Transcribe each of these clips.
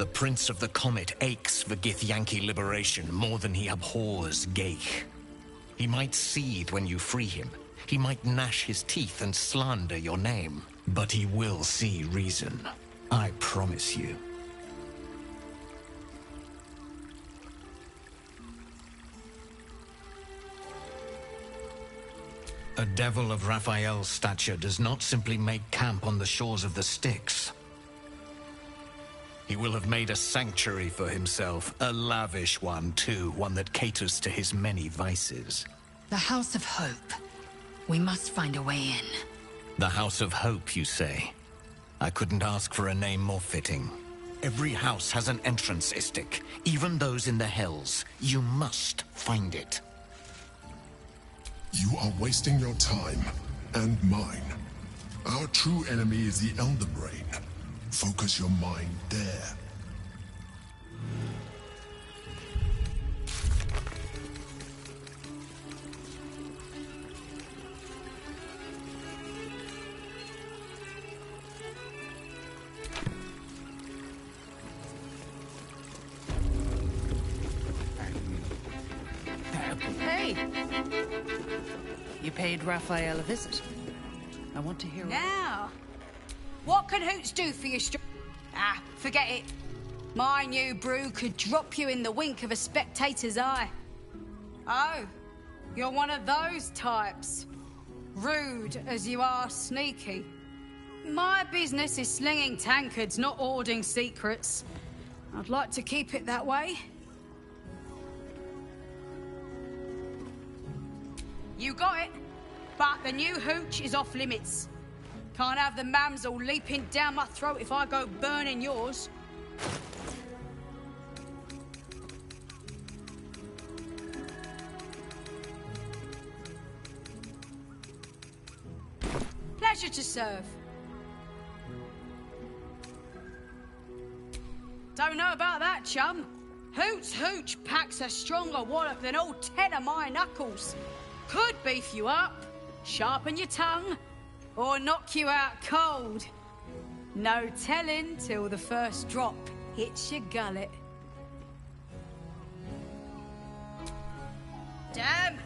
The Prince of the Comet aches for Githyanki liberation more than he abhors Geich. He might seethe when you free him. He might gnash his teeth and slander your name. But he will see reason. I promise you. A devil of Raphael's stature does not simply make camp on the shores of the Styx. He will have made a sanctuary for himself, a lavish one too, one that caters to his many vices. The House of Hope. We must find a way in. The House of Hope, you say? I couldn't ask for a name more fitting. Every house has an entrance, Istik, even those in the Hells. You must find it. You are wasting your time, and mine. Our true enemy is the Elder Brain. Focus your mind there. Hey! You paid Raphael a visit. I want to hear... Now, what can Hoots do for you? Forget it. My new brew could drop you in the wink of a spectator's eye. Oh, you're one of those types. Rude as you are sneaky. My business is slinging tankards, not hoarding secrets. I'd like to keep it that way. You got it, but the new hooch is off limits. Can't have the mamsel leaping down my throat if I go burning yours. Pleasure to serve. Don't know about that, chum. Hoots Hooch packs a stronger wallop than all 10 of my knuckles. Could beef you up, sharpen your tongue, or knock you out cold. No telling till the first drop hits your gullet. Damn!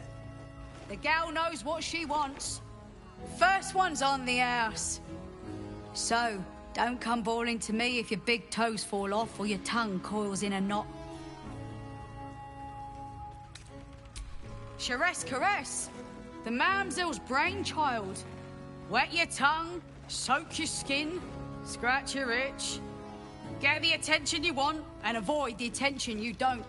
The gal knows what she wants. First one's on the house. So, don't come bawling to me if your big toes fall off or your tongue coils in a knot. Sharess Caress, the mamsel's brainchild. Wet your tongue, soak your skin, scratch your itch. Get the attention you want and avoid the attention you don't.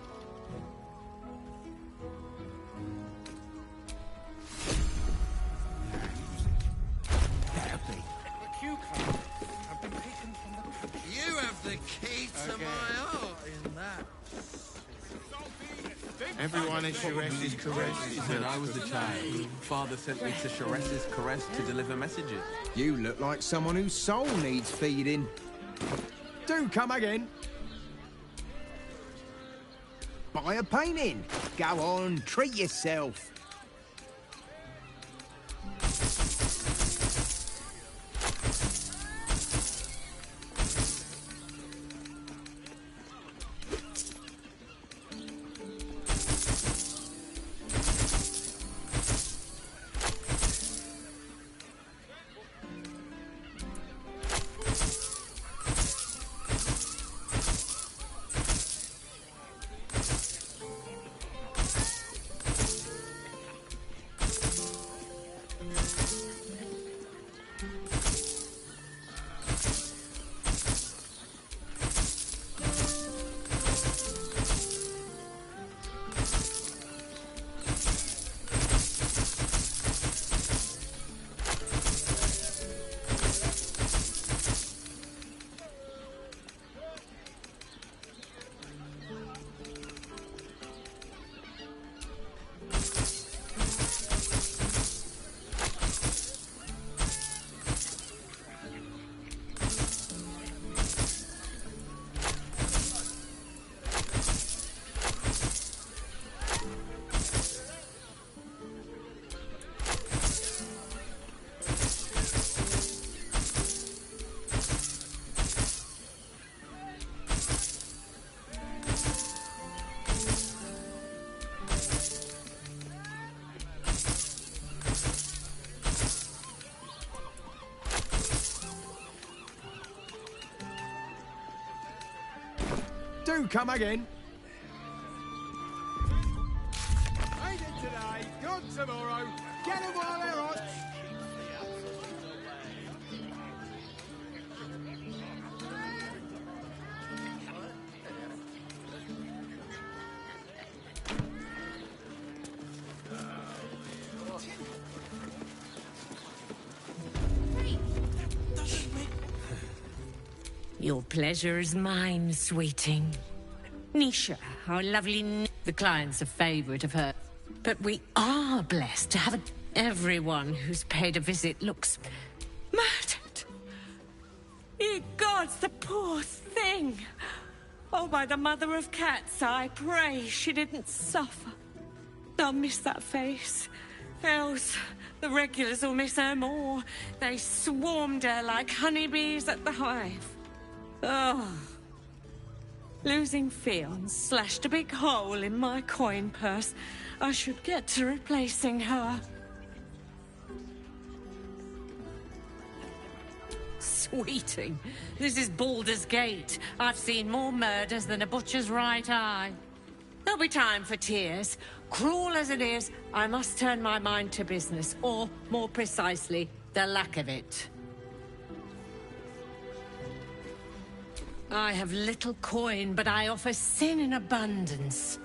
You have the key to my heart in that. Everyone is Sharess's caress. When I was a child, Father sent me to Sharess's caress to deliver messages. You look like someone whose soul needs feeding. Do come again. Buy a painting. Go on, treat yourself. Do come again. Ain't it today, gone tomorrow. Get them while they're hot. Your pleasure is mine, sweeting. Nisha, our lovely the client's a favorite of hers. But we are blessed to have everyone who's paid a visit looks murdered. Ye gods, the poor thing. Oh, by the mother of cats, I pray she didn't suffer. I'll miss that face. Else, the regulars will miss her more. They swarmed her like honeybees at the hive. Oh. Losing Fionn slashed a big hole in my coin purse. I should get to replacing her. Sweeting, this is Baldur's Gate. I've seen more murders than a butcher's right eye. There'll be time for tears. Cruel as it is, I must turn my mind to business, or, more precisely, the lack of it. I have little coin, but I offer sin in abundance.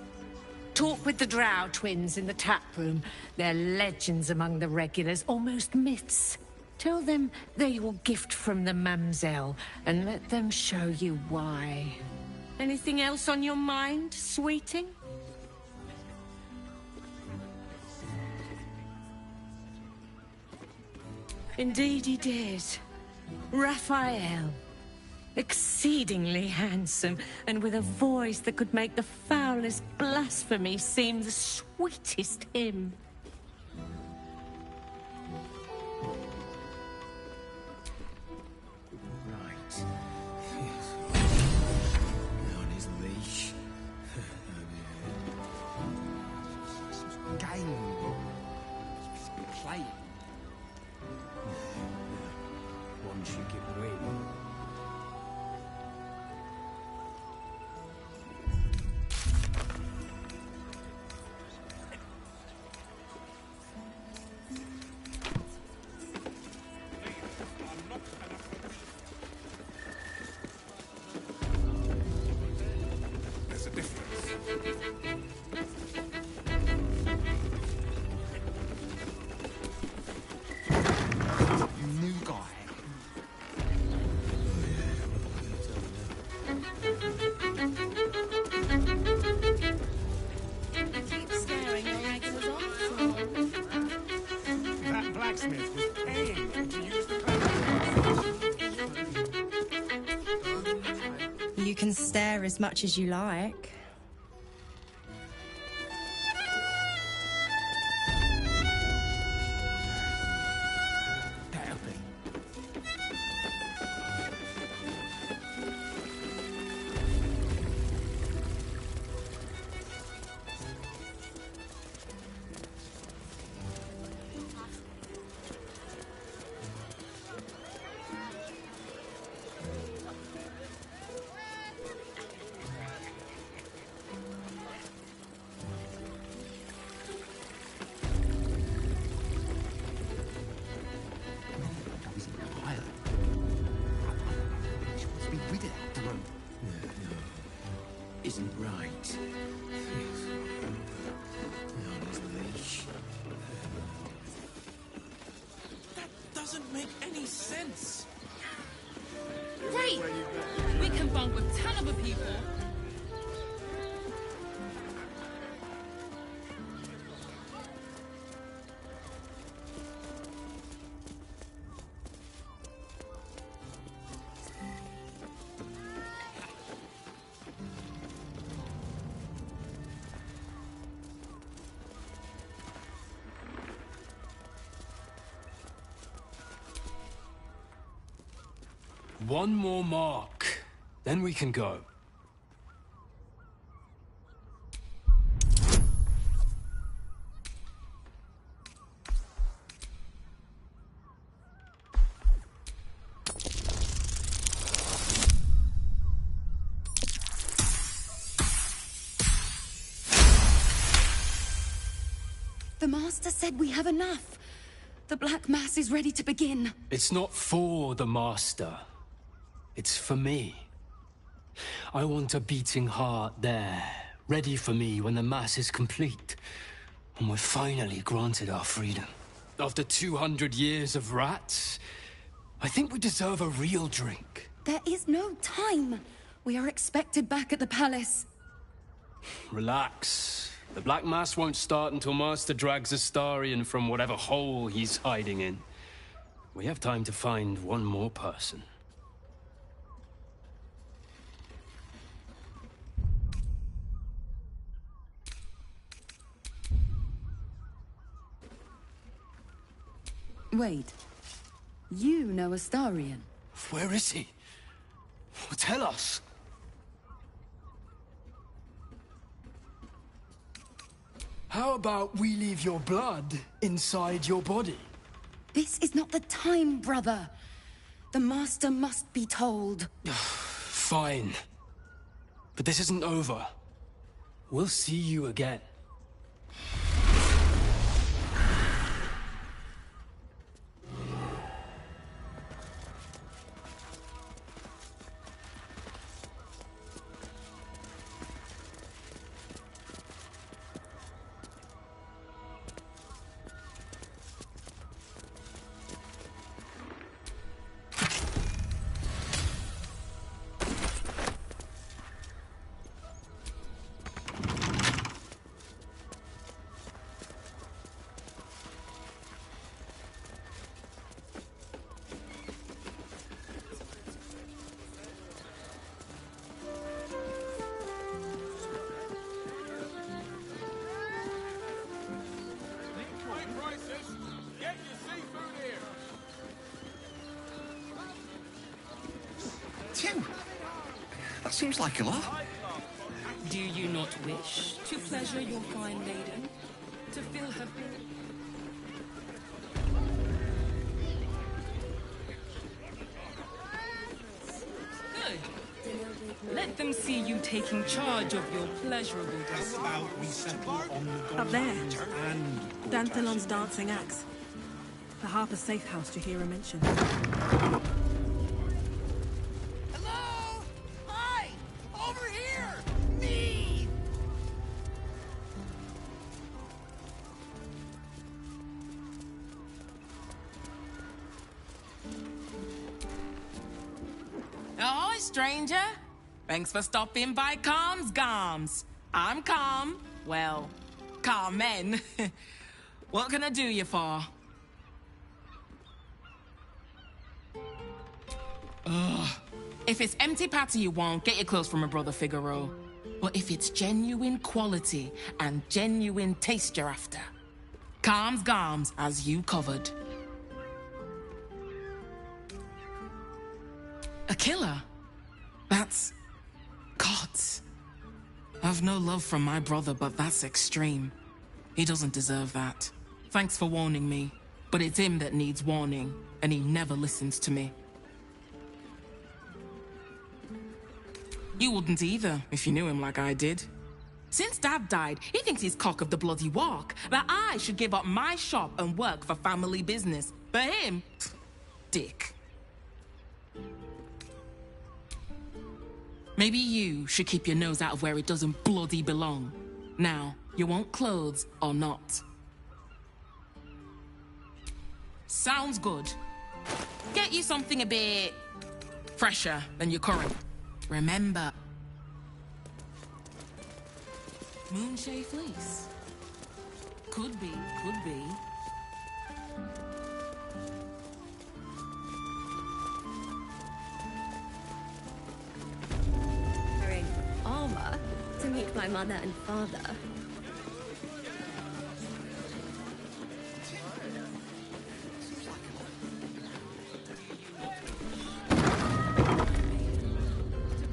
Talk with the Drow twins in the tap room. They're legends among the regulars, almost myths. Tell them they're your gift from the Mamselle, and let them show you why. Anything else on your mind, sweeting? Indeed he did. Raphael. Exceedingly handsome, and with a voice that could make the foulest blasphemy seem the sweetest hymn. Right. On his leash. Game. Play. Once you give way. You can stare as much as you like. Isn't right. On his leash. That doesn't make any sense. Great! We can bunk with 10 other people. One more mark, then we can go. The Master said we have enough. The Black Mass is ready to begin. It's not for the Master. It's for me. I want a beating heart there, ready for me when the Mass is complete. And we're finally granted our freedom. After 200 years of rats, I think we deserve a real drink. There is no time. We are expected back at the palace. Relax. The Black Mass won't start until Master drags Astarion from whatever hole he's hiding in. We have time to find one more person. Wait. You know Astarion? Where is he? Tell us. How about we leave your blood inside your body? This is not the time, brother. The Master must be told. Fine. But this isn't over. We'll see you again. That seems like a lot. Do you not wish to pleasure your fine maiden? To fill her... Good. Let them see you taking charge of your pleasurable Up there, Danthelon's dancing axe. The Harper safe house to hear her mention. Ahoy, stranger. Thanks for stopping by Calm's Garms. I'm Calm. Well, Carmen. What can I do you for? Ugh. If it's empty patty you want, get your clothes from my brother Figaro. But if it's genuine quality and genuine taste you're after, Calm's Garms has you covered. A killer? That's... gods. I've no love from my brother, but that's extreme. He doesn't deserve that. Thanks for warning me, but it's him that needs warning, and he never listens to me. You wouldn't either, if you knew him like I did. Since Dad died, he thinks he's cock of the bloody walk, that I should give up my shop and work for family business. For him, dick. Maybe you should keep your nose out of where it doesn't bloody belong. Now, you want clothes or not? Sounds good. Get you something a bit fresher than your current. Remember, Moonshade Fleece. Could be, could be. Wearing armor to meet my mother and father.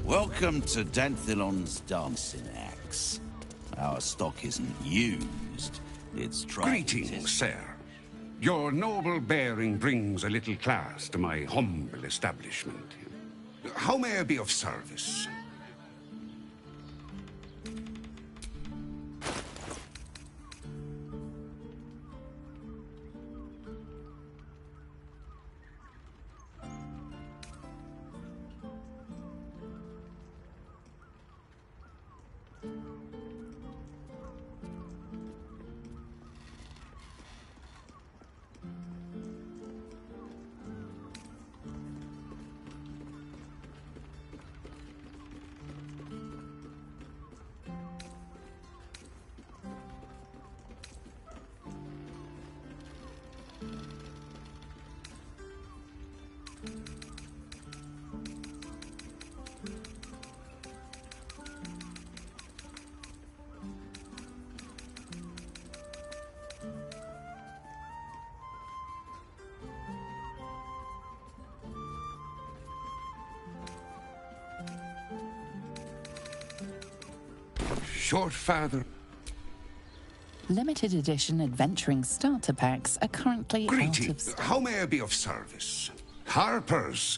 Welcome to Danthelon's dancing axe. Our stock isn't used, it's tried. Greetings, sir. Your noble bearing brings a little class to my humble establishment. How may I be of service? Short father. Limited edition adventuring starter packs are currently out of Greetings. stock. How may I be of service? Harpers.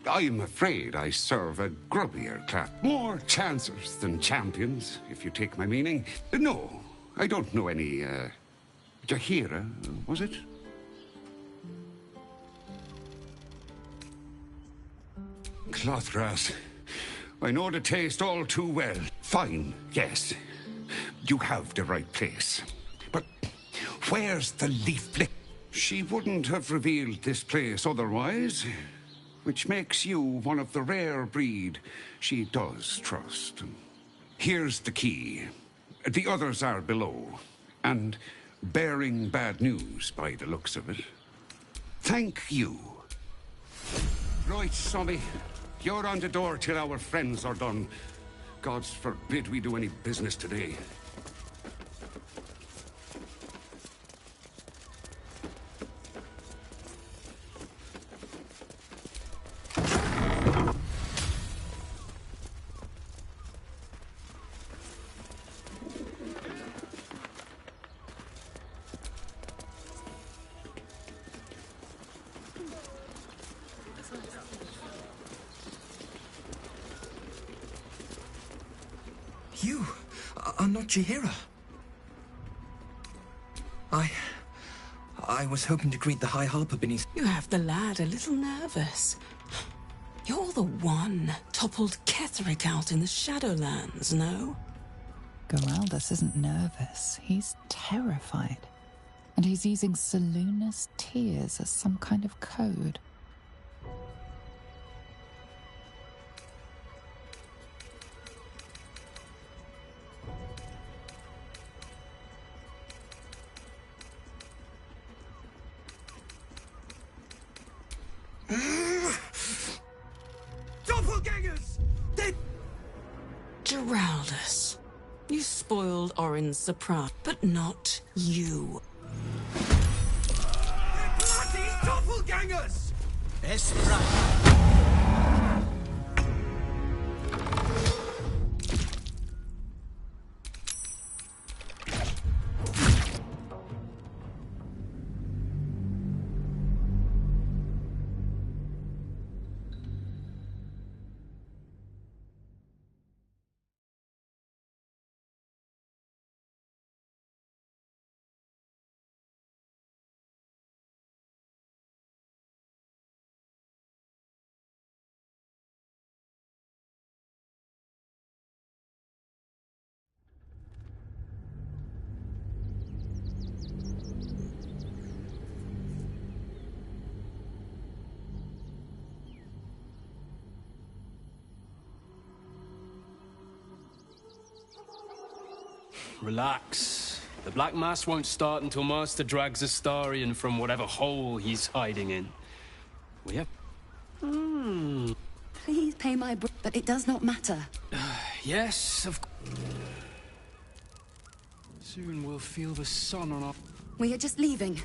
I'm afraid I serve a grubbier class. More chancers than champions, if you take my meaning. No, I don't know any, Jahira, was it? Clothras. I know the taste all too well. Fine, yes. You have the right place. But where's the leaflet? She wouldn't have revealed this place otherwise, which makes you one of the rare breed she does trust. Here's the key. The others are below, and bearing bad news by the looks of it. Thank you. Right, Sobby. You're on the door till our friends are done. Gods forbid we do any business today. You are not Jahira. I was hoping to greet the High Harper beneath. You have the lad a little nervous. You're the one toppled Ketheric out in the Shadowlands, no? Geraldus isn't nervous. He's terrified. And he's using Selûne's tears as some kind of code. Doppelgangers! They... Geraldus, you spoiled Orin's surprise, but not you. Bloody doppelgangers! Espra. Relax. The Black Mass won't start until Master drags Astarion from whatever hole he's hiding in. We have... Please pay my but it does not matter. Yes, of course. Soon we'll feel the sun on our... We are just leaving.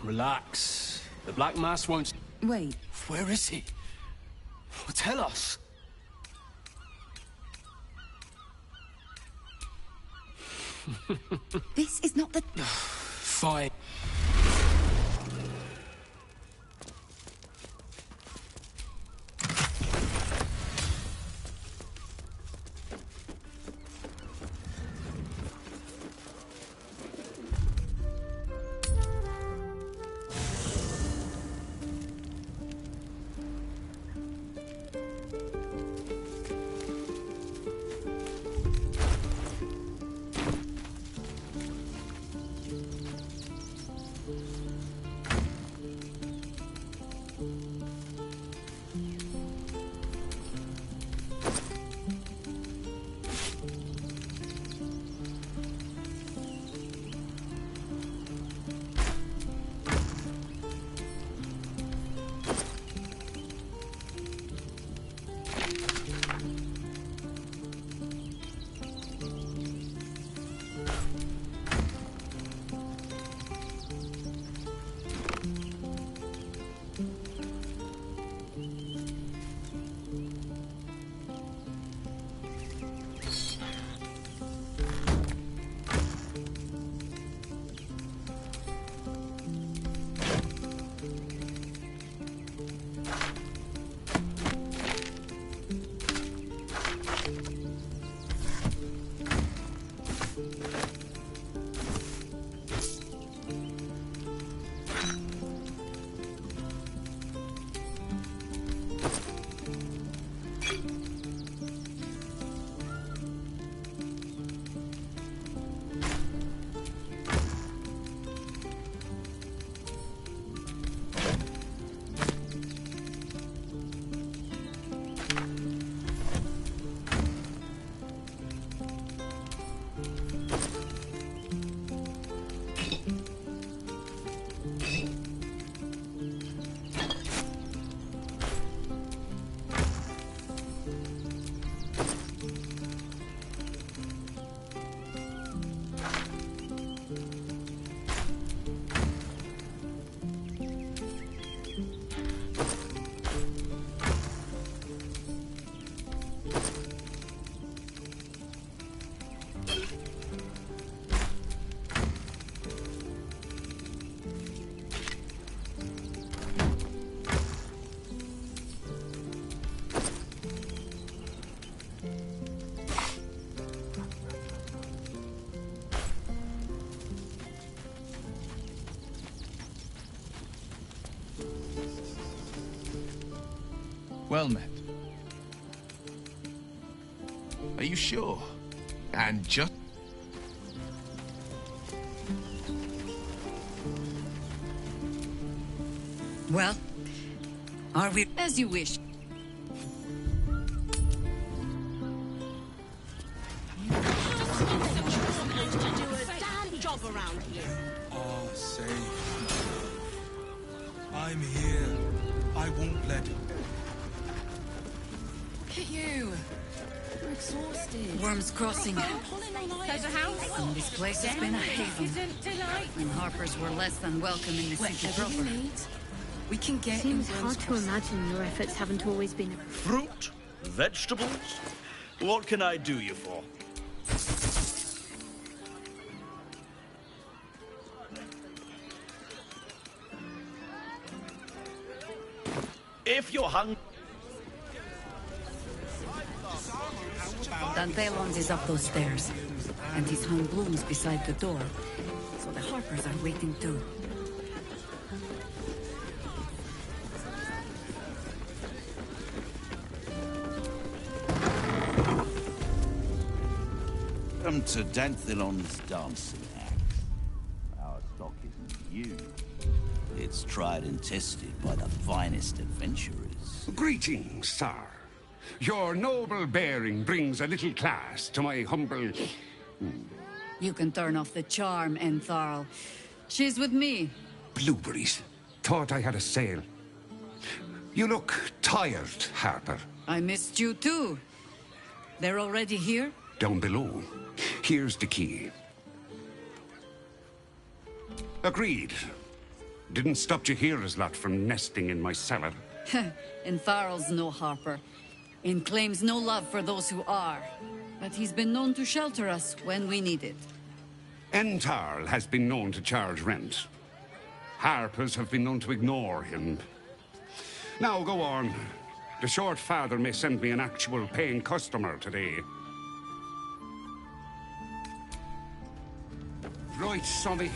Relax. The Black Mass won't... Wait. Where is he? Well, tell us. This is not the... Fine. Well met. Are you sure? And just... Well, are we... As you wish. Oh, safe. I'm here. I won't let him. Look at you. You're exhausted. Worm's Crossing. There's a house. And this place has been a haven. And Harpers were less than welcome in the city proper. We can get Seems in hard Worm's to Crossing. imagine your efforts haven't always been... Fruit? Vegetables? What can I do you for? If you're hungry... Dantelons is up those stairs, and he's hung blooms beside the door. So the Harpers are waiting too. Welcome to Danthilon's dancing axe. Our stock isn't new. It's tried and tested by the finest adventurers. Greetings, sir. Your noble bearing brings a little class to my humble... You can turn off the charm, Entharl. She's with me. Blueberries. Thought I had a sale. You look tired, Harper. I missed you too. They're already here? Down below. Here's the key. Agreed. Didn't stop Jaheira's lot from nesting in my cellar. And Farrell's no Harper, and claims no love for those who are. But he's been known to shelter us when we need it. Entarl has been known to charge rent. Harpers have been known to ignore him. Now go on. The short father may send me an actual paying customer today. Right, Sonny.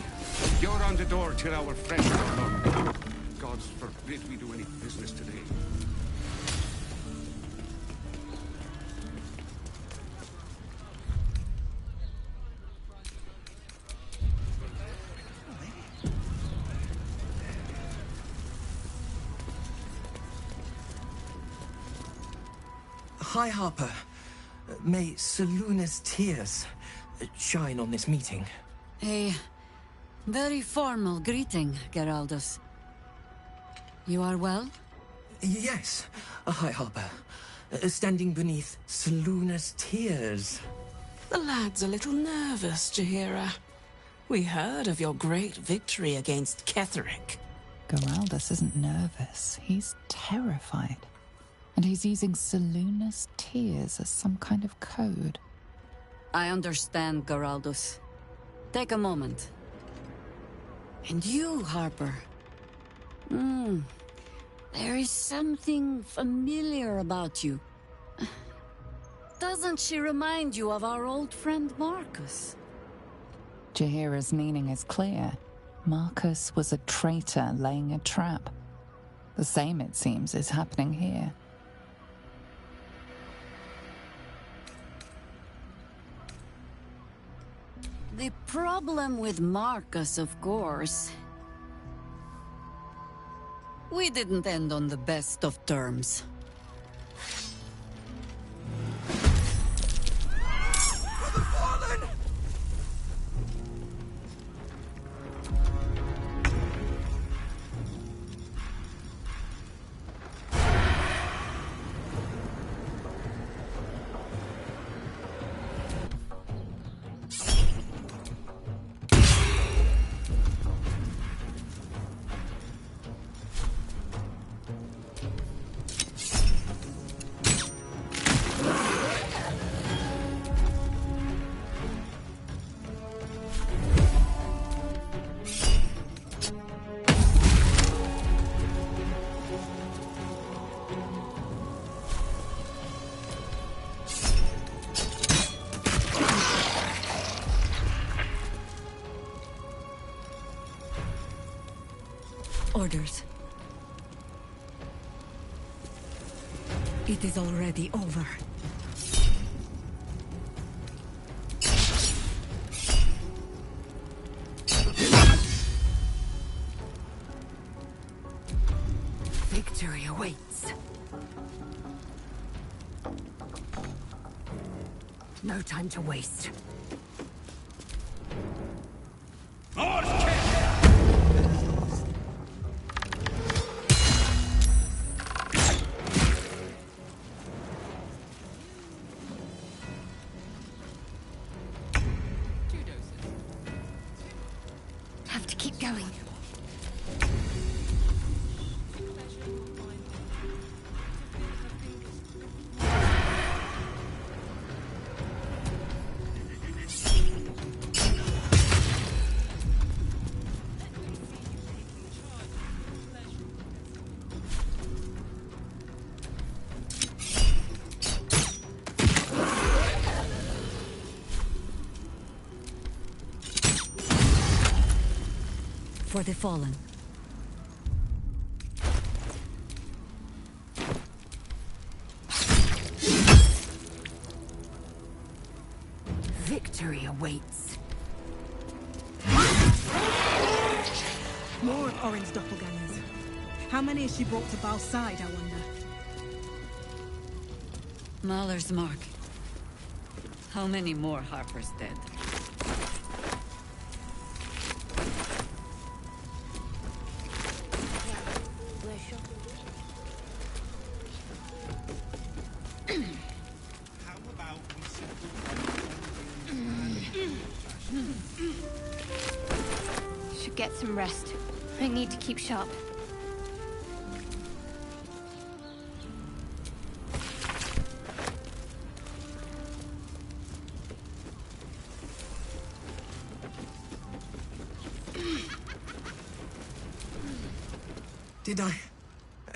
You're on the door till our friends are done. God's forbid we do any business today. Hi, Harper. May Selûne's tears shine on this meeting. A very formal greeting, Geraldus. You are well? Yes. Hi, Harper. Standing beneath Selûne's tears. The lad's a little nervous, Jaheira. We heard of your great victory against Ketheric. Geraldus isn't nervous. He's terrified. And he's using Selûne's tears as some kind of code. I understand, Geraldus. Take a moment. And you, Harper. There is something familiar about you. Doesn't she remind you of our old friend Marcus? Jaheira's meaning is clear. Marcus was a traitor laying a trap. The same, it seems, is happening here. The problem with Marcus, of course. We didn't end on the best of terms. Orders. It is already over. Victory awaits. No time to waste. Have to keep going. For the fallen. Victory awaits. More of Orin's doppelgangers. How many has she brought to Bal's side, I wonder? Mahler's mark. How many more Harper's dead? Should get some rest. I need to keep sharp.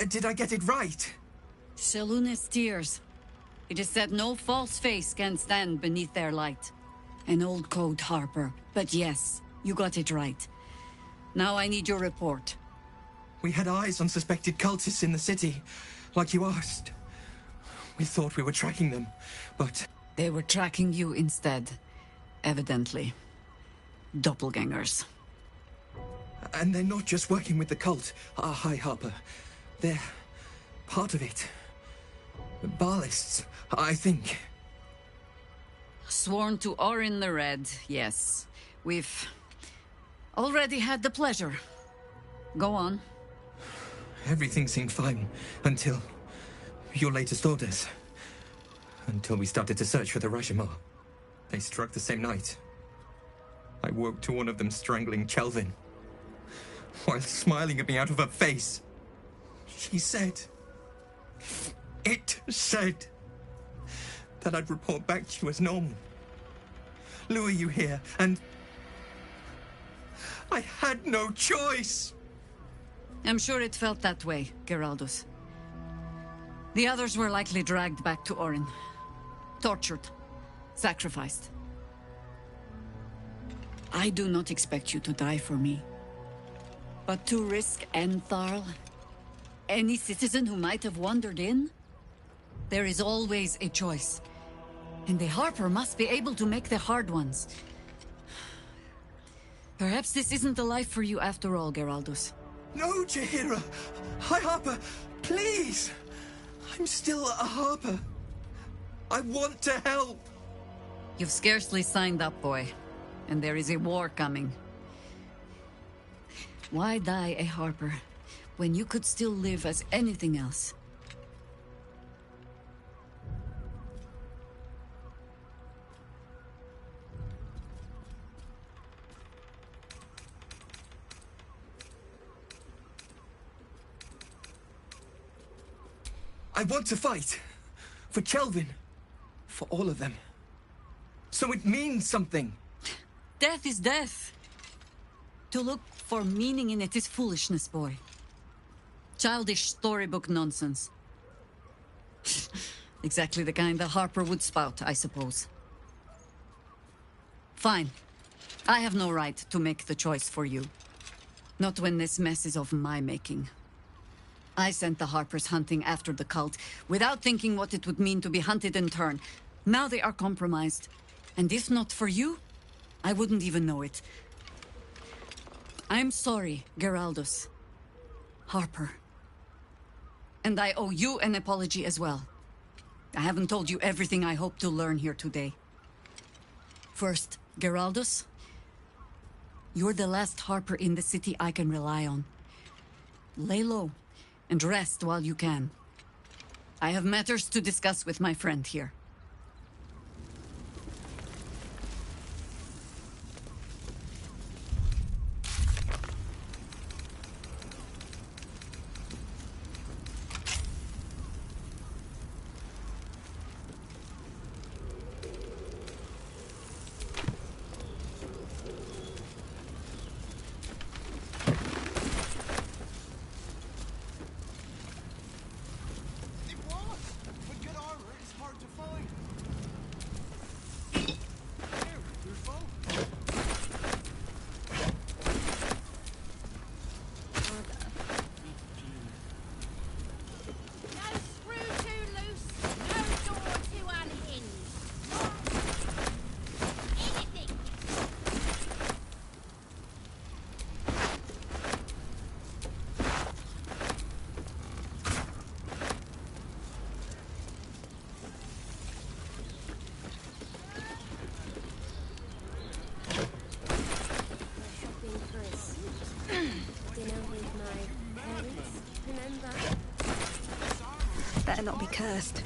Did I get it right? Selûne's tears. It is said no false face can stand beneath their light. An old code, Harper. But yes, you got it right. Now I need your report. We had eyes on suspected cultists in the city, like you asked. We thought we were tracking them, but... They were tracking you instead. Evidently. Doppelgangers. And they're not just working with the cult, High Harper. They're part of it. Balists, I think. Sworn to Orin the Red, yes. We've already had the pleasure. Go on. Everything seemed fine until your latest orders. Until we started to search for the Rashomar. They struck the same night. I woke to one of them strangling Chelvin, while smiling at me out of her face. She said... It said... that I'd report back to you as normal. Lure you here, and... I had no choice! I'm sure it felt that way, Geraldus. The others were likely dragged back to Orin. Tortured. Sacrificed. I do not expect you to die for me. But to risk Entharl, any citizen who might have wandered in, there is always a choice. And the Harper must be able to make the hard ones. Perhaps this isn't the life for you after all, Geraldus. No, Jaheira! High Harper, please! I'm still a Harper. I want to help! You've scarcely signed up, boy. And there is a war coming. Why die a Harper, when you could still live as anything else? I want to fight. For Chelvin. For all of them. So it means something. Death is death. To look for meaning in it is foolishness, boy. Childish storybook nonsense. Exactly the kind that Harper would spout, I suppose. Fine. I have no right to make the choice for you. Not when this mess is of my making. I sent the Harpers hunting after the cult, without thinking what it would mean to be hunted in turn. Now they are compromised. And if not for you, I wouldn't even know it. I'm sorry, Geraldus. Harper. And I owe you an apology as well. I haven't told you everything I hope to learn here today. First, Geraldus, you're the last Harper in the city I can rely on. Lay low, and rest while you can. I have matters to discuss with my friend here. Better not be cursed.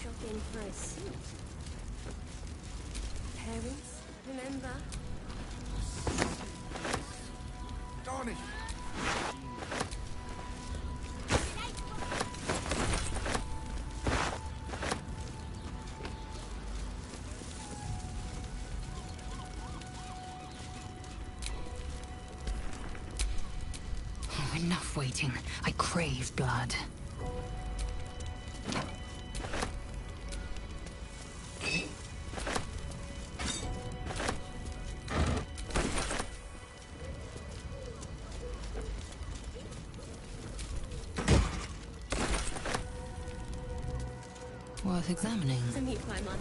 shopping for a suit. Parents, remember? Darnish! Oh, enough waiting. I crave blood. Worth examining. To meet my mother.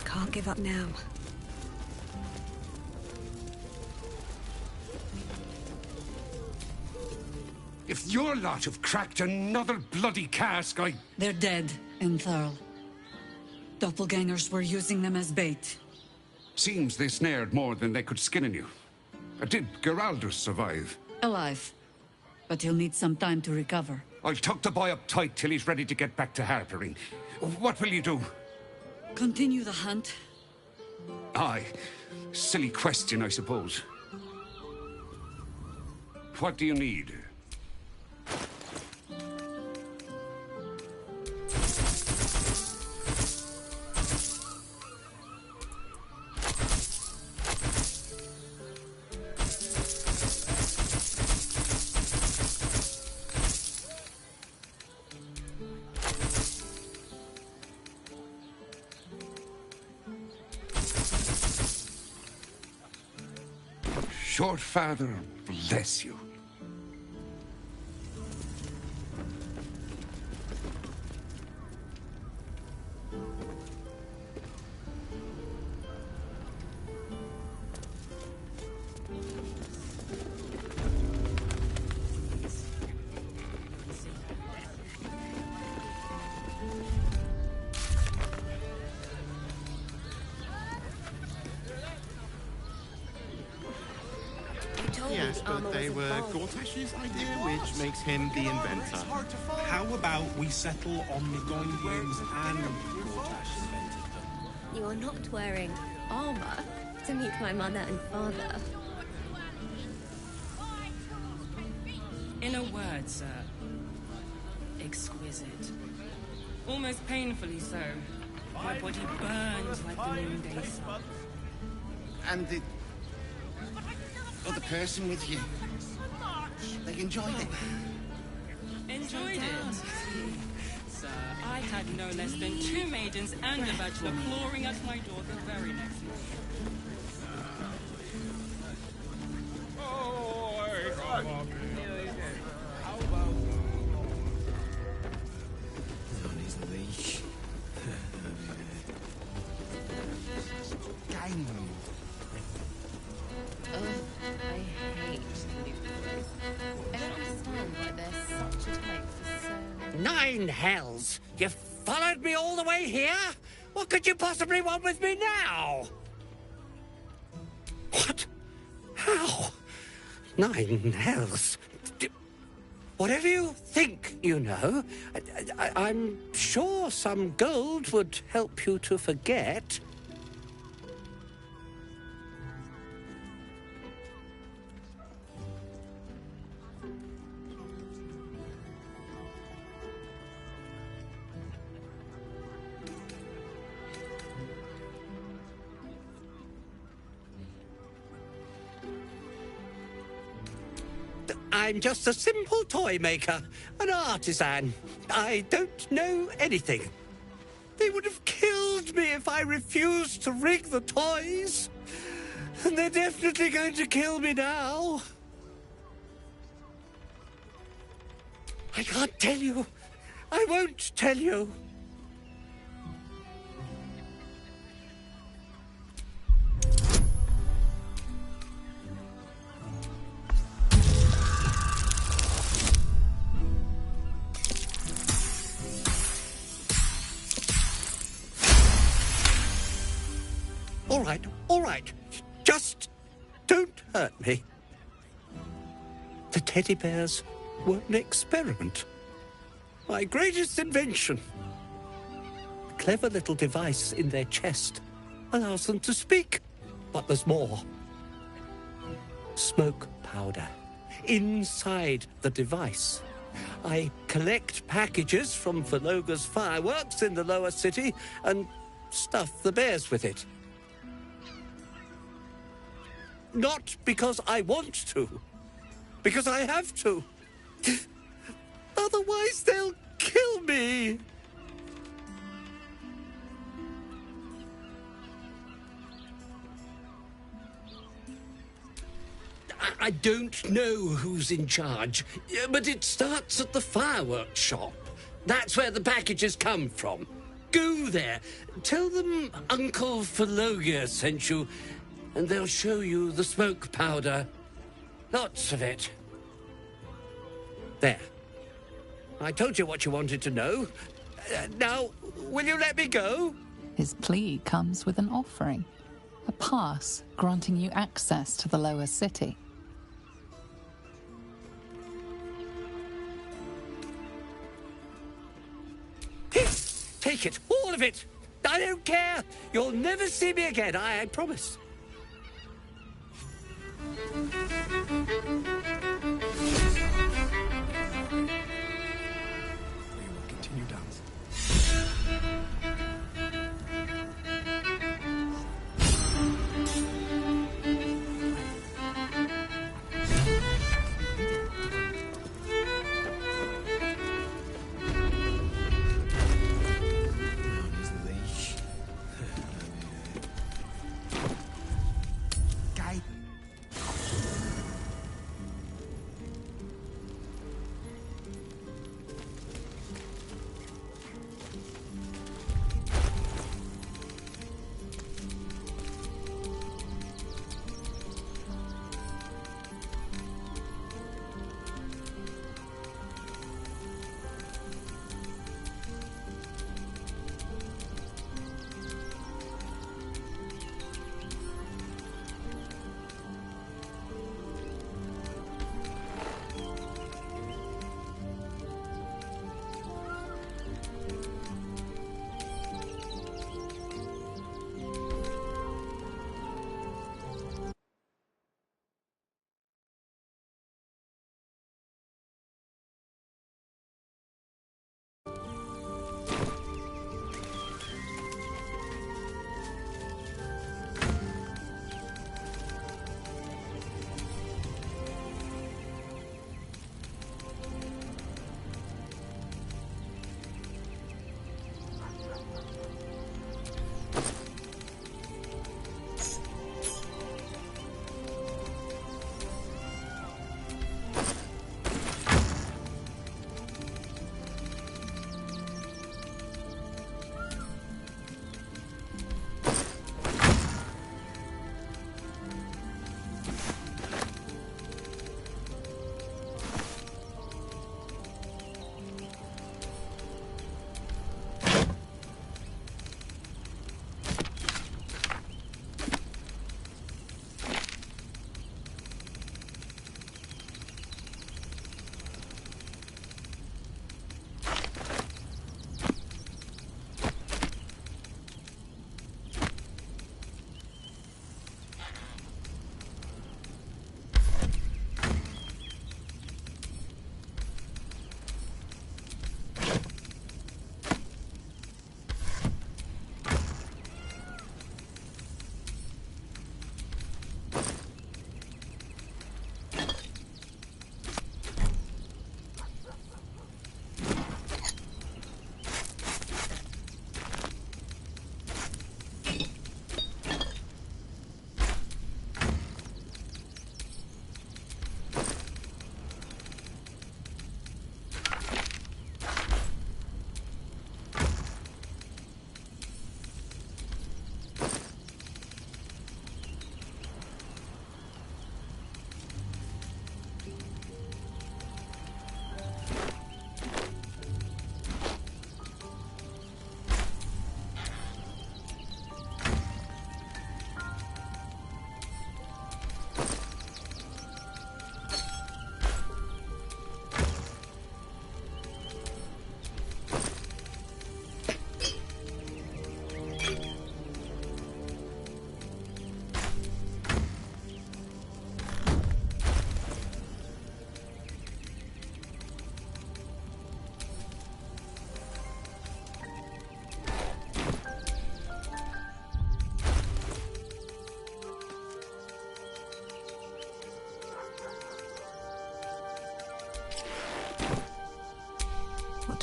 Can't give up now. If your lot have cracked another bloody cask, They're dead, Entharl. Doppelgangers were using them as bait. Seems they snared more than they could skin in you. Did Geraldus survive? Alive. But he'll need some time to recover. I'll tuck the boy up tight till he's ready to get back to harpering. What will you do? Continue the hunt. Aye. Silly question, I suppose. What do you need? Short Father, bless you. Yes, but they were Gortash's idea, which makes him the inventor. How about we settle on the Gondwins and Gortash invented them? You are not wearing armor to meet my mother and father. In a word, sir. Exquisite. Almost painfully so. My body burns like the noonday sun. And the other person with you, they enjoyed it. Enjoyed it? Sir, I had no less than 2 maidens and a bachelor clawing at my door the very next morning. I hate new boys. I don't understand why they're such a type for so... 9 hells! You followed me all the way here? What could you possibly want with me now? What? How? 9 hells? Whatever you think, you know, I'm sure some gold would help you to forget. I'm just a simple toy maker, an artisan. I don't know anything. They would have killed me if I refused to rig the toys. And they're definitely going to kill me now. I can't tell you. I won't tell you. All right. Just don't hurt me. The teddy bears were an experiment. My greatest invention. A clever little device in their chest allows them to speak. But there's more. Smoke powder inside the device. I collect packages from Vologa's fireworks in the lower city and stuff the bears with it. Not because I want to, because I have to. Otherwise, they'll kill me. I don't know who's in charge, but it starts at the fireworks shop. That's where the packages come from. Go there. Tell them Uncle Vologa sent you, and they'll show you the smoke powder. Lots of it. There. I told you what you wanted to know. Now, will you let me go? His plea comes with an offering. A pass granting you access to the lower city. Here, take it, all of it. I don't care. You'll never see me again, I promise. Continue dance.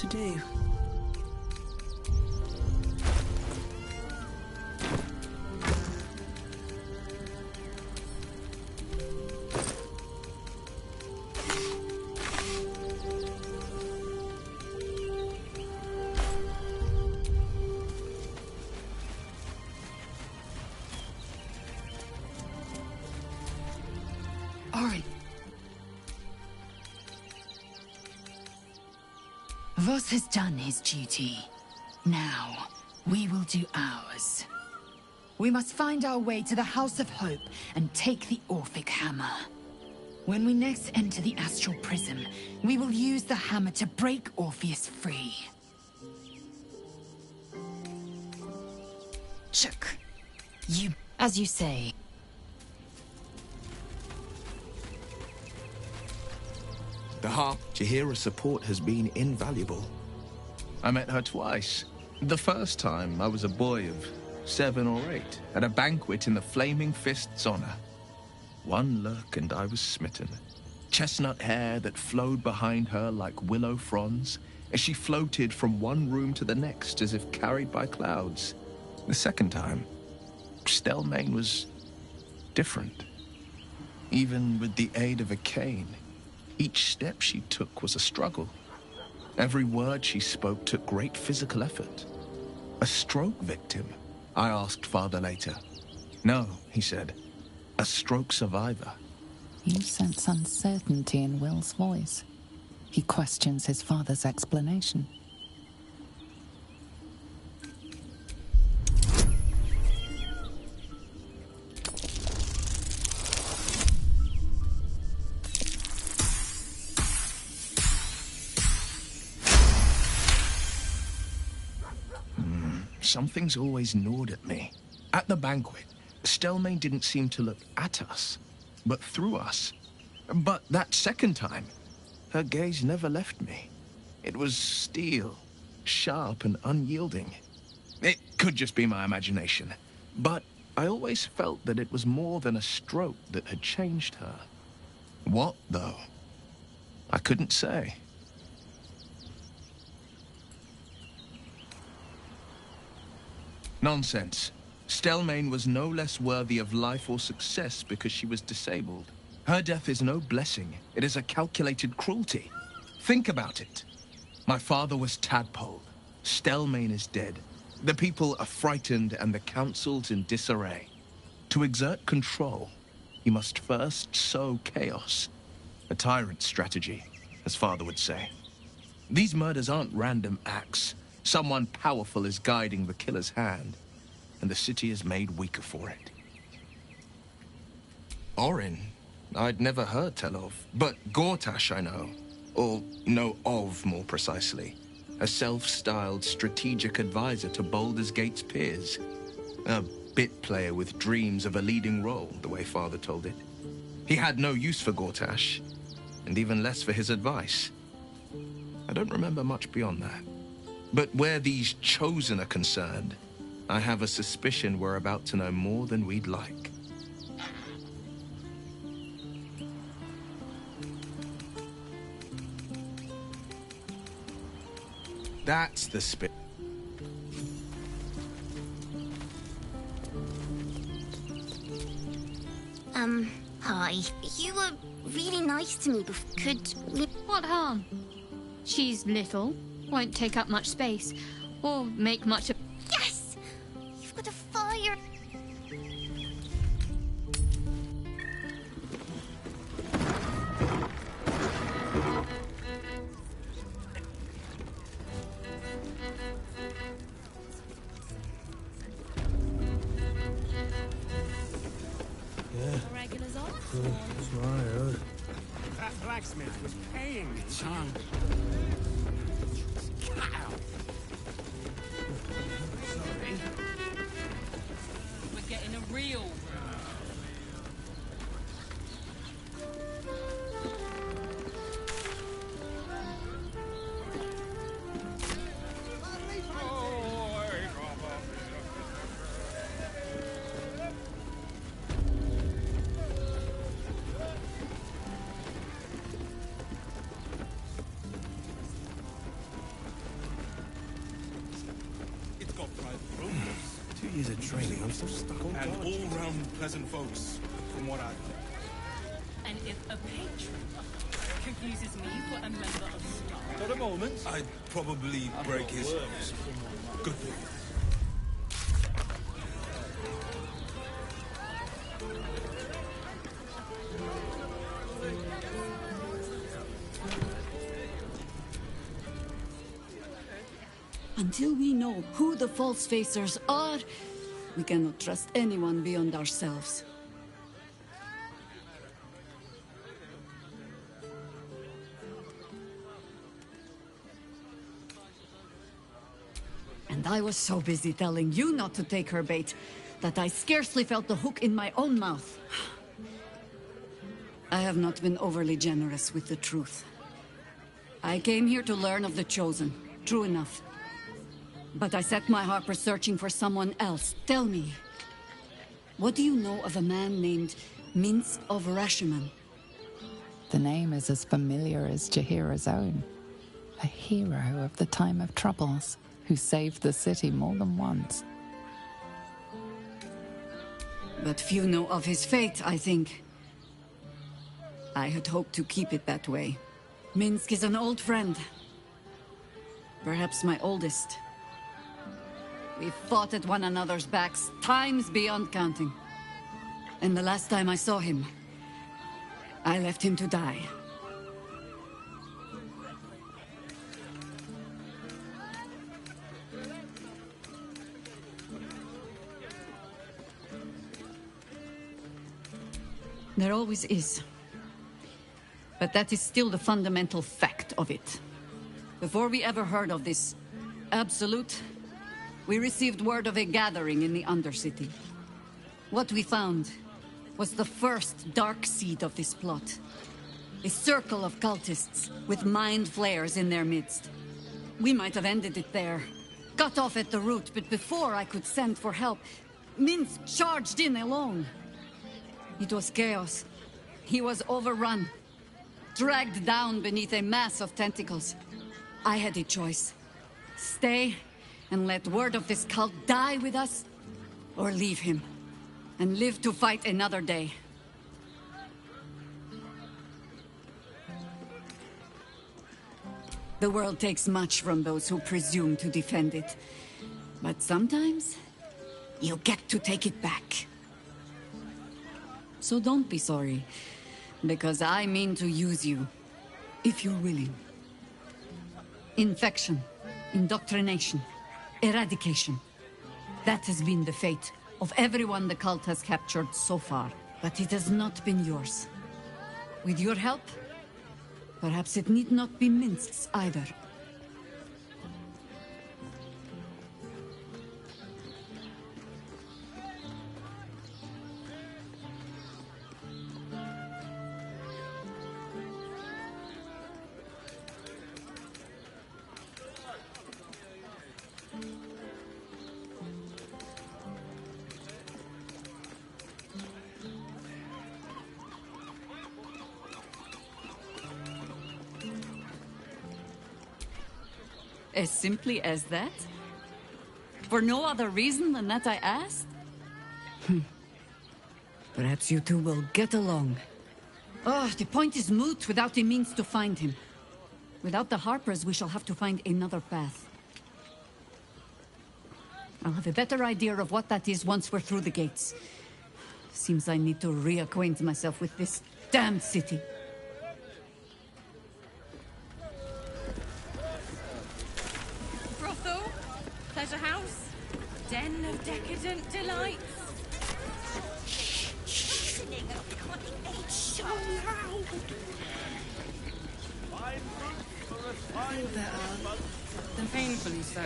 to do. Orin. Voss has done his duty. Now, we will do ours. We must find our way to the House of Hope and take the Orphic Hammer. When we next enter the Astral Prism, we will use the hammer to break Orpheus free. Chuck, you, as you say. The harp, Jaheira's support has been invaluable. I met her twice. The first time, I was a boy of 7 or 8, at a banquet in the Flaming Fist's honor. One look and I was smitten. Chestnut hair that flowed behind her like willow fronds, as she floated from one room to the next as if carried by clouds. The second time, Stelmane was different. Even with the aid of a cane, each step she took was a struggle. Every word she spoke took great physical effort. A stroke victim? I asked Father later. No, he said. A stroke survivor. You sense uncertainty in Will's voice. He questions his father's explanation. Something's always gnawed at me. At the banquet, Stelmane didn't seem to look at us, but through us. But that second time, her gaze never left me. It was steel, sharp and unyielding. It could just be my imagination, but I always felt that it was more than a stroke that had changed her. What, though? I couldn't say. Nonsense. Stelmane was no less worthy of life or success because she was disabled. Her death is no blessing. It is a calculated cruelty. Think about it. My father was tadpoled. Stelmane is dead. The people are frightened and the council's in disarray. To exert control, you must first sow chaos. A tyrant's strategy, as father would say. These murders aren't random acts. Someone powerful is guiding the killer's hand, and the city is made weaker for it. Orin? I'd never heard tell of, but Gortash I know. Or know of, more precisely. A self-styled strategic advisor to Baldur's Gate's peers. A bit player with dreams of a leading role, the way father told it. He had no use for Gortash, and even less for his advice. I don't remember much beyond that. But where these chosen are concerned, I have a suspicion we're about to know more than we'd like. That's the spirit. Hi. You were really nice to me before. Could we... What harm? She's little, won't take up much space, or make much of... Yes! You've got a fire! Regulars on? That's right. That blacksmith was paying me. Charm. Sorry. We're getting a real... private progress. 2 years of training, I'm still stuck on And guard. all-round pleasant folks, from what I've heard. And if a patron confuses me for a member of staff... For the moment, I'd probably break his nose. Good for you. Until we know who the false facers are, we cannot trust anyone beyond ourselves. And I was so busy telling you not to take her bait that I scarcely felt the hook in my own mouth. I have not been overly generous with the truth. I came here to learn of the Chosen, true enough. But I set my Harper searching for someone else. Tell me, what do you know of a man named Minsk of Rashomon? The name is as familiar as Jaheira's own. A hero of the time of troubles, who saved the city more than once. But few know of his fate, I think. I had hoped to keep it that way. Minsk is an old friend. Perhaps my oldest. We fought at one another's backs, times beyond counting. And the last time I saw him, I left him to die. There always is. But that is still the fundamental fact of it. Before we ever heard of this Absolute, we received word of a gathering in the Undercity. What we found was the first dark seed of this plot. A circle of cultists with mind flayers in their midst. We might have ended it there, cut off at the root, but before I could send for help, Minsk charged in alone. It was chaos. He was overrun, dragged down beneath a mass of tentacles. I had a choice. Stay and let word of this cult die with us, or leave him and live to fight another day. The world takes much from those who presume to defend it. But sometimes, you get to take it back. So don't be sorry, because I mean to use you, if you're willing. Infection, indoctrination, eradication. That has been the fate of everyone the cult has captured so far, but it has not been yours. With your help, perhaps it need not be Minsk's either. As simply as that? For no other reason than that I asked? Perhaps you two will get along. Oh, the point is moot without a means to find him. Without the Harpers, we shall have to find another path. I'll have a better idea of what that is once we're through the gates. Seems I need to reacquaint myself with this damned city. Brothel, pleasure house, den of decadent delights. So loud. Feel better. Then painfully so.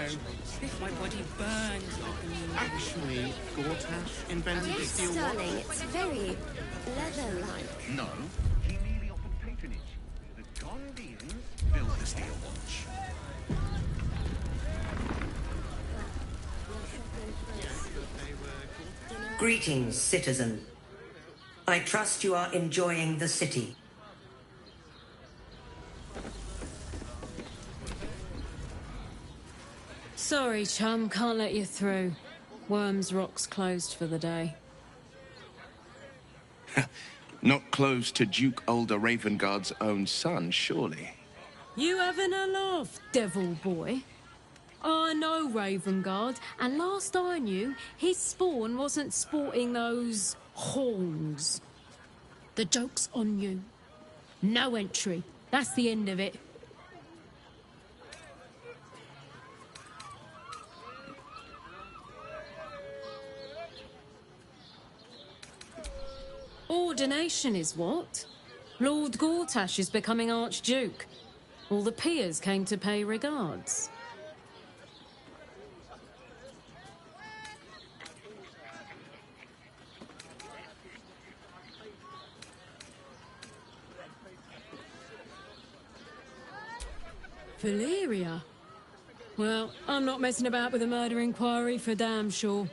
If my body burns like a new. Actually, Gortash invented the Yes, steel watch. darling, it's very leather-like. No, he merely offered patronage. The Gondians built the steel watch. Greetings, citizen. I trust you are enjoying the city. Sorry, chum, can't let you through. Worms Rock's closed for the day. Not closed to Duke Ulder Ravengard's own son, surely. You having a laugh, devil boy? I know Ravengard, and last I knew, his spawn wasn't sporting those horns. The joke's on you. No entry. That's the end of it. Ordination is what? Lord Gortash is becoming Archduke. All the peers came to pay regards. Valyria? Well, I'm not messing about with a murder inquiry for damn sure.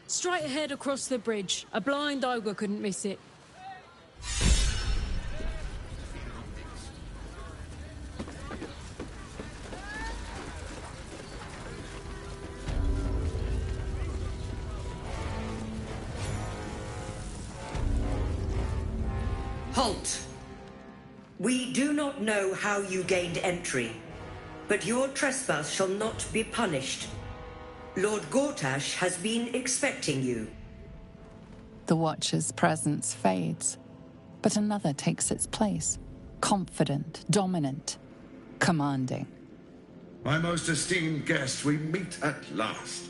Straight ahead across the bridge. A blind ogre couldn't miss it. Halt! We do not know how you gained entry, but your trespass shall not be punished. Lord Gortash has been expecting you. The Watcher's presence fades, but another takes its place. Confident, dominant, commanding. My most esteemed guest, we meet at last.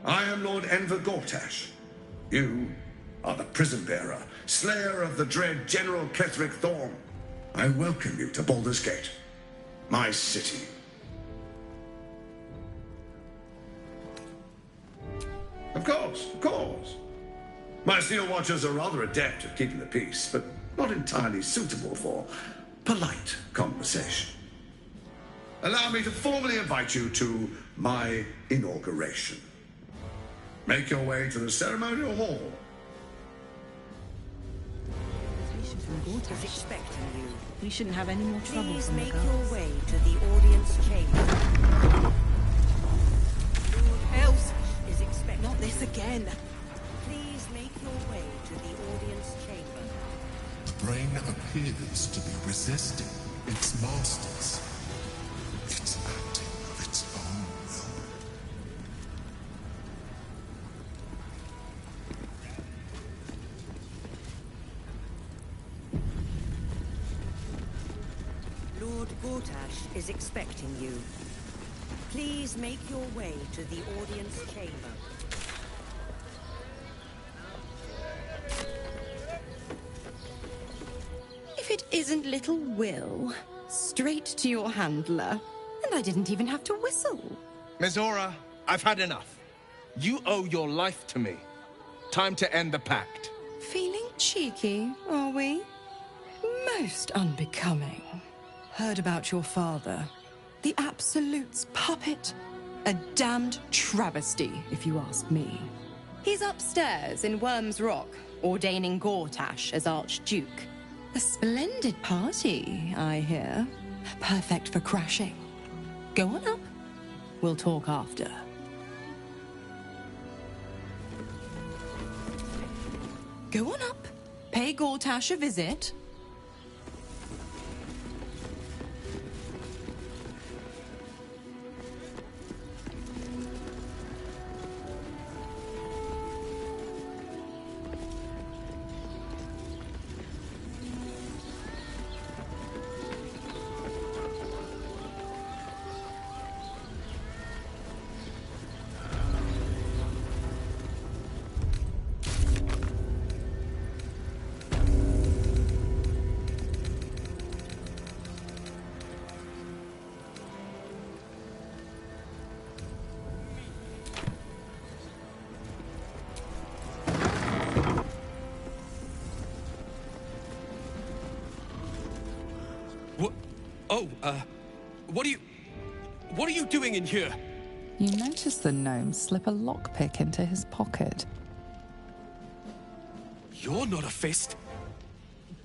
I am Lord Enver Gortash. You are the prison bearer, slayer of the dread General Ketheric Thorm. I welcome you to Baldur's Gate, my city. Of course, of course. My Steel Watchers are rather adept at keeping the peace, but not entirely suitable for polite conversation. Allow me to formally invite you to my inauguration. Make your way to the ceremonial hall. Is expecting you. We shouldn't have any more trouble. Please make your way to the audience chamber. Else is expecting. Not this again. Please make your way to the audience chamber. The brain appears to be resisting its masters. It's acting of its own will. Lord Gortash is expecting you. Please make your way to the audience chamber. If it isn't little Will, straight to your handler, and I didn't even have to whistle. Mizora, I've had enough. You owe your life to me. Time to end the pact. Feeling cheeky, are we? Most unbecoming. Heard about your father. The Absolute's puppet. A damned travesty, if you ask me. He's upstairs in Worms Rock, ordaining Gortash as Archduke. A splendid party, I hear. Perfect for crashing. Go on up. We'll talk after. Go on up. Pay Gortash a visit. What are you doing in here? You notice the gnome slip a lockpick into his pocket. You're not a fist.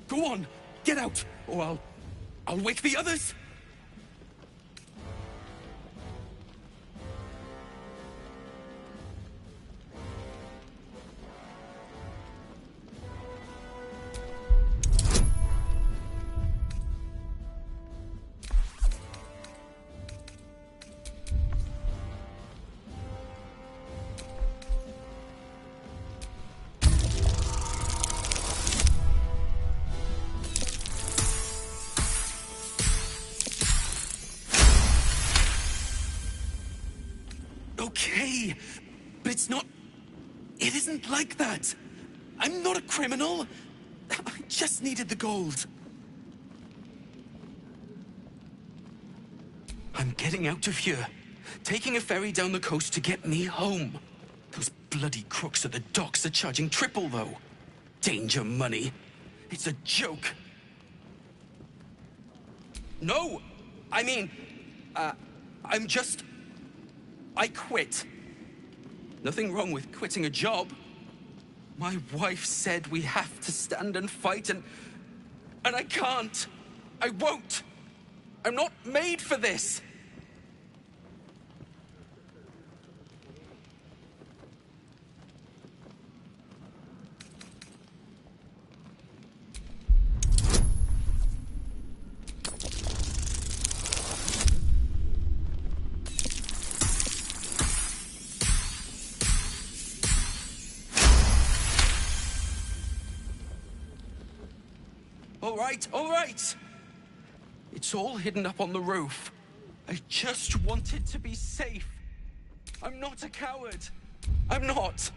Go on, get out, or I'll wake the others. Okay, but it's not... It isn't like that. I'm not a criminal. I just needed the gold. I'm getting out of here. Taking a ferry down the coast to get me home. Those bloody crooks at the docks are charging triple, though. Danger money. It's a joke. No! I mean, I quit. Nothing wrong with quitting a job. My wife said we have to stand and fight, and I can't. I won't. I'm not made for this. All right. It's all hidden up on the roof. I just wanted to be safe. I'm not a coward. I'm not.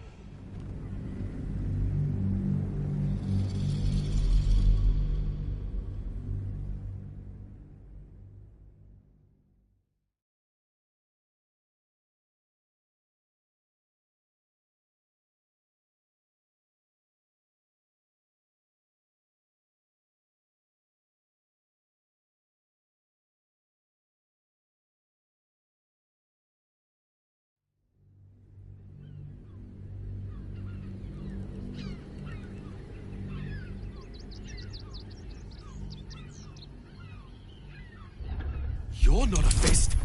You're not a fist.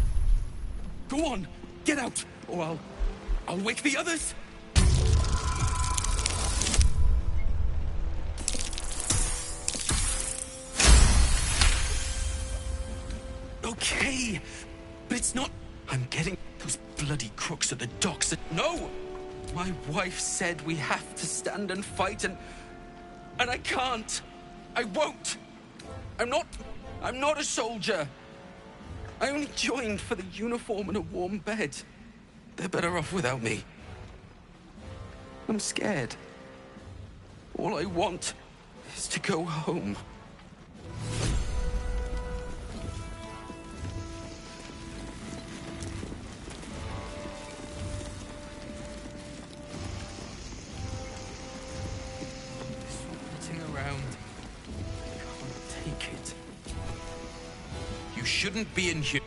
Go on, get out, or I'll wake the others. Okay, but it's not... I'm getting... Those bloody crooks at the docks... No! My wife said we have to stand and fight, and I can't. I won't. I'm not a soldier. I only joined for the uniform and a warm bed. They're better off without me. I'm scared. All I want is to go home. Sitting around. I can't take it. You shouldn't be in here.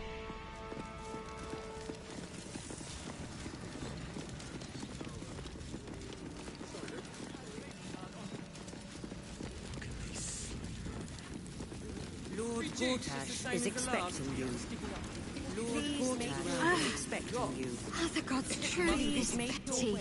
Lord Gortash is expecting you. Lord Gortash is expecting you. Oh, the gods truly this petty.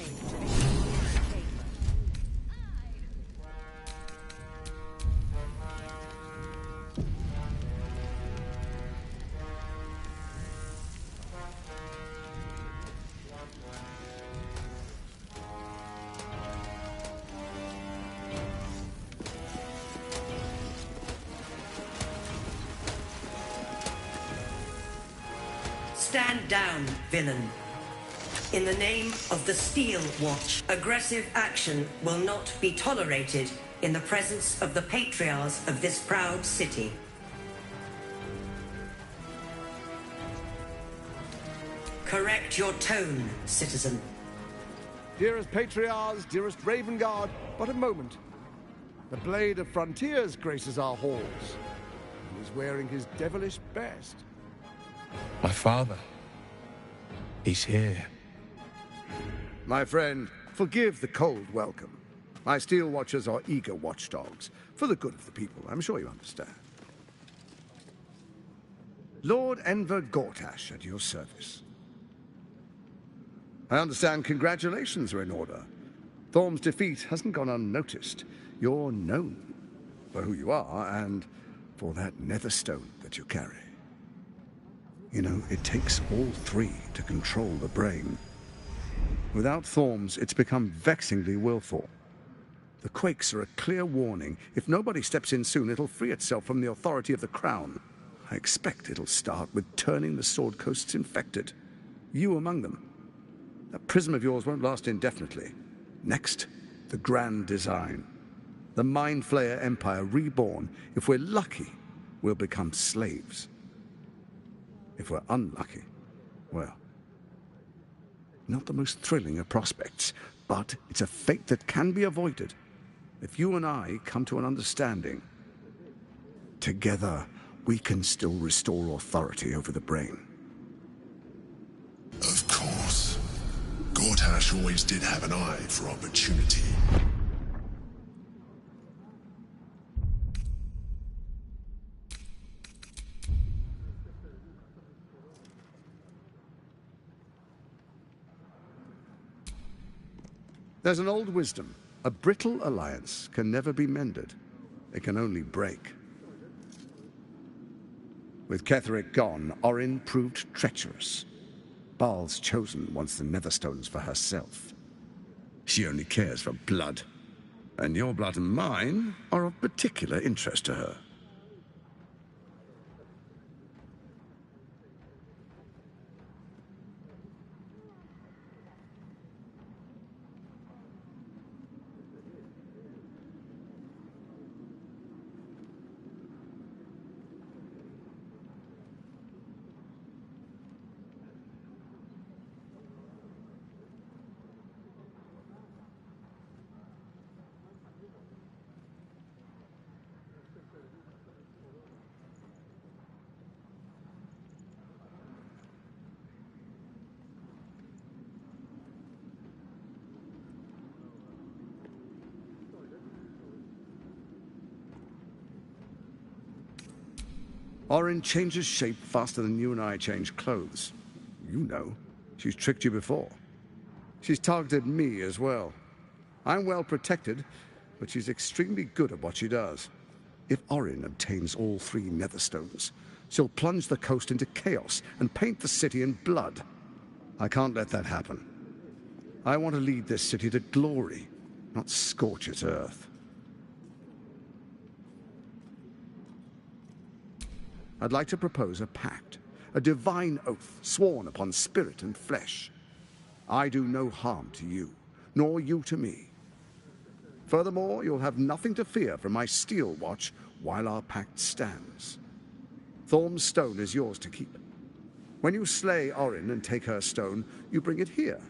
Stand down, villain. In the name of the Steel Watch, aggressive action will not be tolerated in the presence of the patriarchs of this proud city. Correct your tone, citizen. Dearest Patriarchs, dearest Ravengard, but a moment. The Blade of Frontiers graces our halls. He is wearing his devilish best. My father. He's here. My friend, forgive the cold welcome. My Steel Watchers are eager watchdogs, for the good of the people, I'm sure you understand. Lord Enver Gortash at your service. I understand congratulations are in order. Thorm's defeat hasn't gone unnoticed. You're known for who you are and for that netherstone that you carry. You know, it takes all three to control the brain. Without Thorm's, it's become vexingly willful. The Quakes are a clear warning. If nobody steps in soon, it'll free itself from the authority of the Crown. I expect it'll start with turning the Sword Coasts infected. You among them. That prism of yours won't last indefinitely. Next, the grand design. The Mind Flayer Empire reborn. If we're lucky, we'll become slaves. If we're unlucky, well, not the most thrilling of prospects, but it's a fate that can be avoided if you and I come to an understanding. Together, we can still restore authority over the brain. Of course. Gortash always did have an eye for opportunity. There's an old wisdom. A brittle alliance can never be mended. It can only break. With Ketheric gone, Orin proved treacherous. Baal's chosen wants the Netherstones for herself. She only cares for blood. And your blood and mine are of particular interest to her. Orin changes shape faster than you and I change clothes. You know. She's tricked you before. She's targeted me as well. I'm well protected, but she's extremely good at what she does. If Orin obtains all 3 Netherstones, she'll plunge the coast into chaos and paint the city in blood. I can't let that happen. I want to lead this city to glory, not scorch its earth. I'd like to propose a pact, a divine oath sworn upon spirit and flesh. I do no harm to you, nor you to me. Furthermore, you'll have nothing to fear from my steel watch while our pact stands. Thorm's stone is yours to keep. When you slay Orin and take her stone, you bring it here,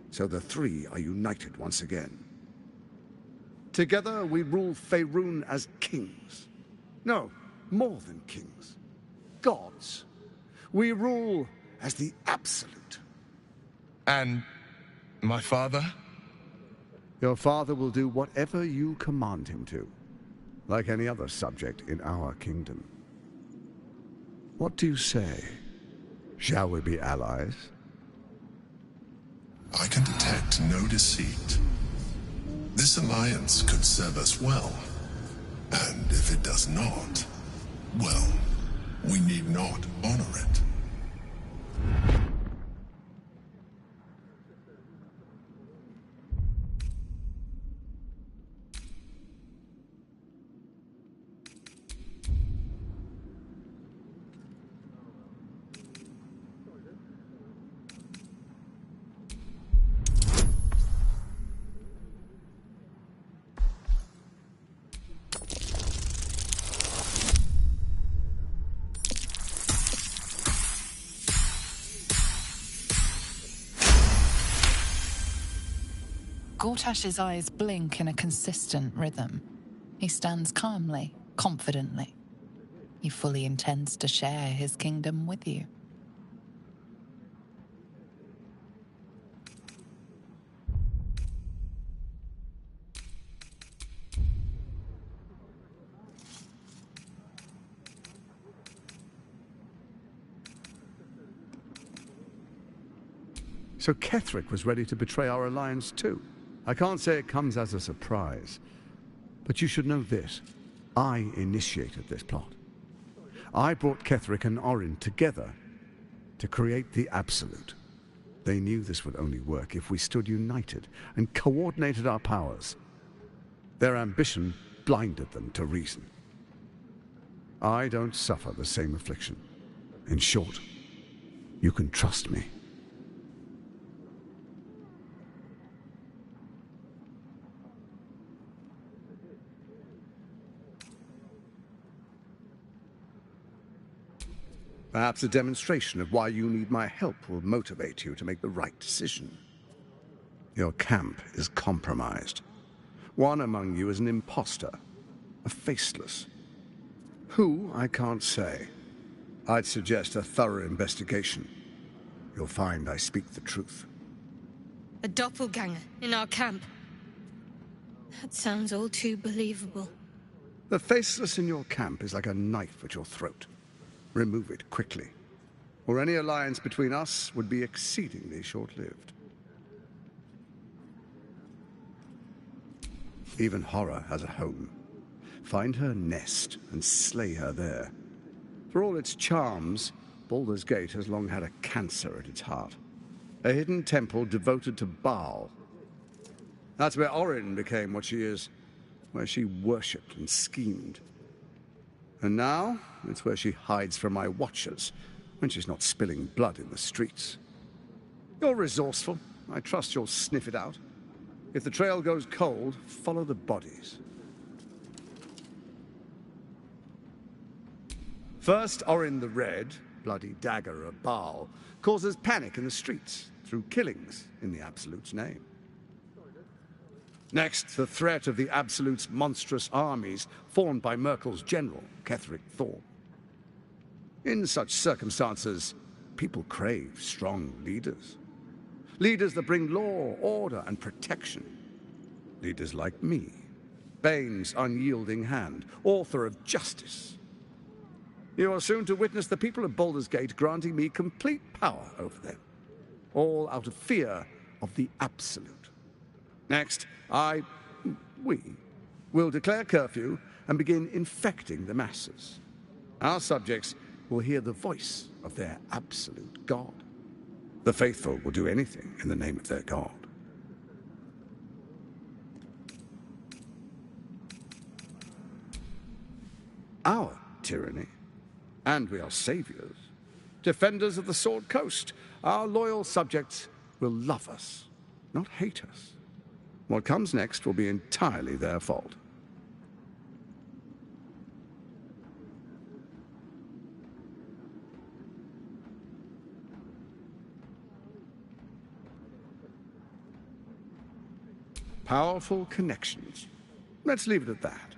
so the 3 are united once again. Together we rule Faerun as kings. No, more than kings. Gods. We rule as the Absolute. And my father? Your father will do whatever you command him to, like any other subject in our kingdom. What do you say? Shall we be allies? I can detect no deceit. This alliance could serve us well. And if it does not, well, we need not honor it. Gortash's eyes blink in a consistent rhythm. He stands calmly, confidently. He fully intends to share his kingdom with you. So Ketheric was ready to betray our alliance too. I can't say it comes as a surprise, but you should know this. I initiated this plot. I brought Ketheric and Orin together to create the Absolute. They knew this would only work if we stood united and coordinated our powers. Their ambition blinded them to reason. I don't suffer the same affliction. In short, you can trust me. Perhaps a demonstration of why you need my help will motivate you to make the right decision. Your camp is compromised. One among you is an imposter, a faceless. Who, I can't say. I'd suggest a thorough investigation. You'll find I speak the truth. A doppelganger in our camp. That sounds all too believable. The faceless in your camp is like a knife at your throat. Remove it quickly, or any alliance between us would be exceedingly short-lived. Even horror has a home. Find her nest and slay her there. For all its charms, Baldur's Gate has long had a cancer at its heart. A hidden temple devoted to Baal. That's where Orin became what she is, where she worshipped and schemed. And now, it's where she hides from my watchers, when she's not spilling blood in the streets. You're resourceful. I trust you'll sniff it out. If the trail goes cold, follow the bodies. First, Orin the Red, bloody dagger of Baal, causes panic in the streets through killings in the Absolute's name. Next, the threat of the Absolute's monstrous armies formed by Merkel's general, Ketheric Thorm. In such circumstances, people crave strong leaders. Leaders that bring law, order, and protection. Leaders like me, Bane's unyielding hand, author of justice. You are soon to witness the people of Baldur's Gate granting me complete power over them, all out of fear of the Absolute. Next, we will declare curfew and begin infecting the masses. Our subjects will hear the voice of their absolute God. The faithful will do anything in the name of their God. Our tyranny, and we are saviors, defenders of the Sword Coast. Our loyal subjects will love us, not hate us. What comes next will be entirely their fault. Powerful connections. Let's leave it at that.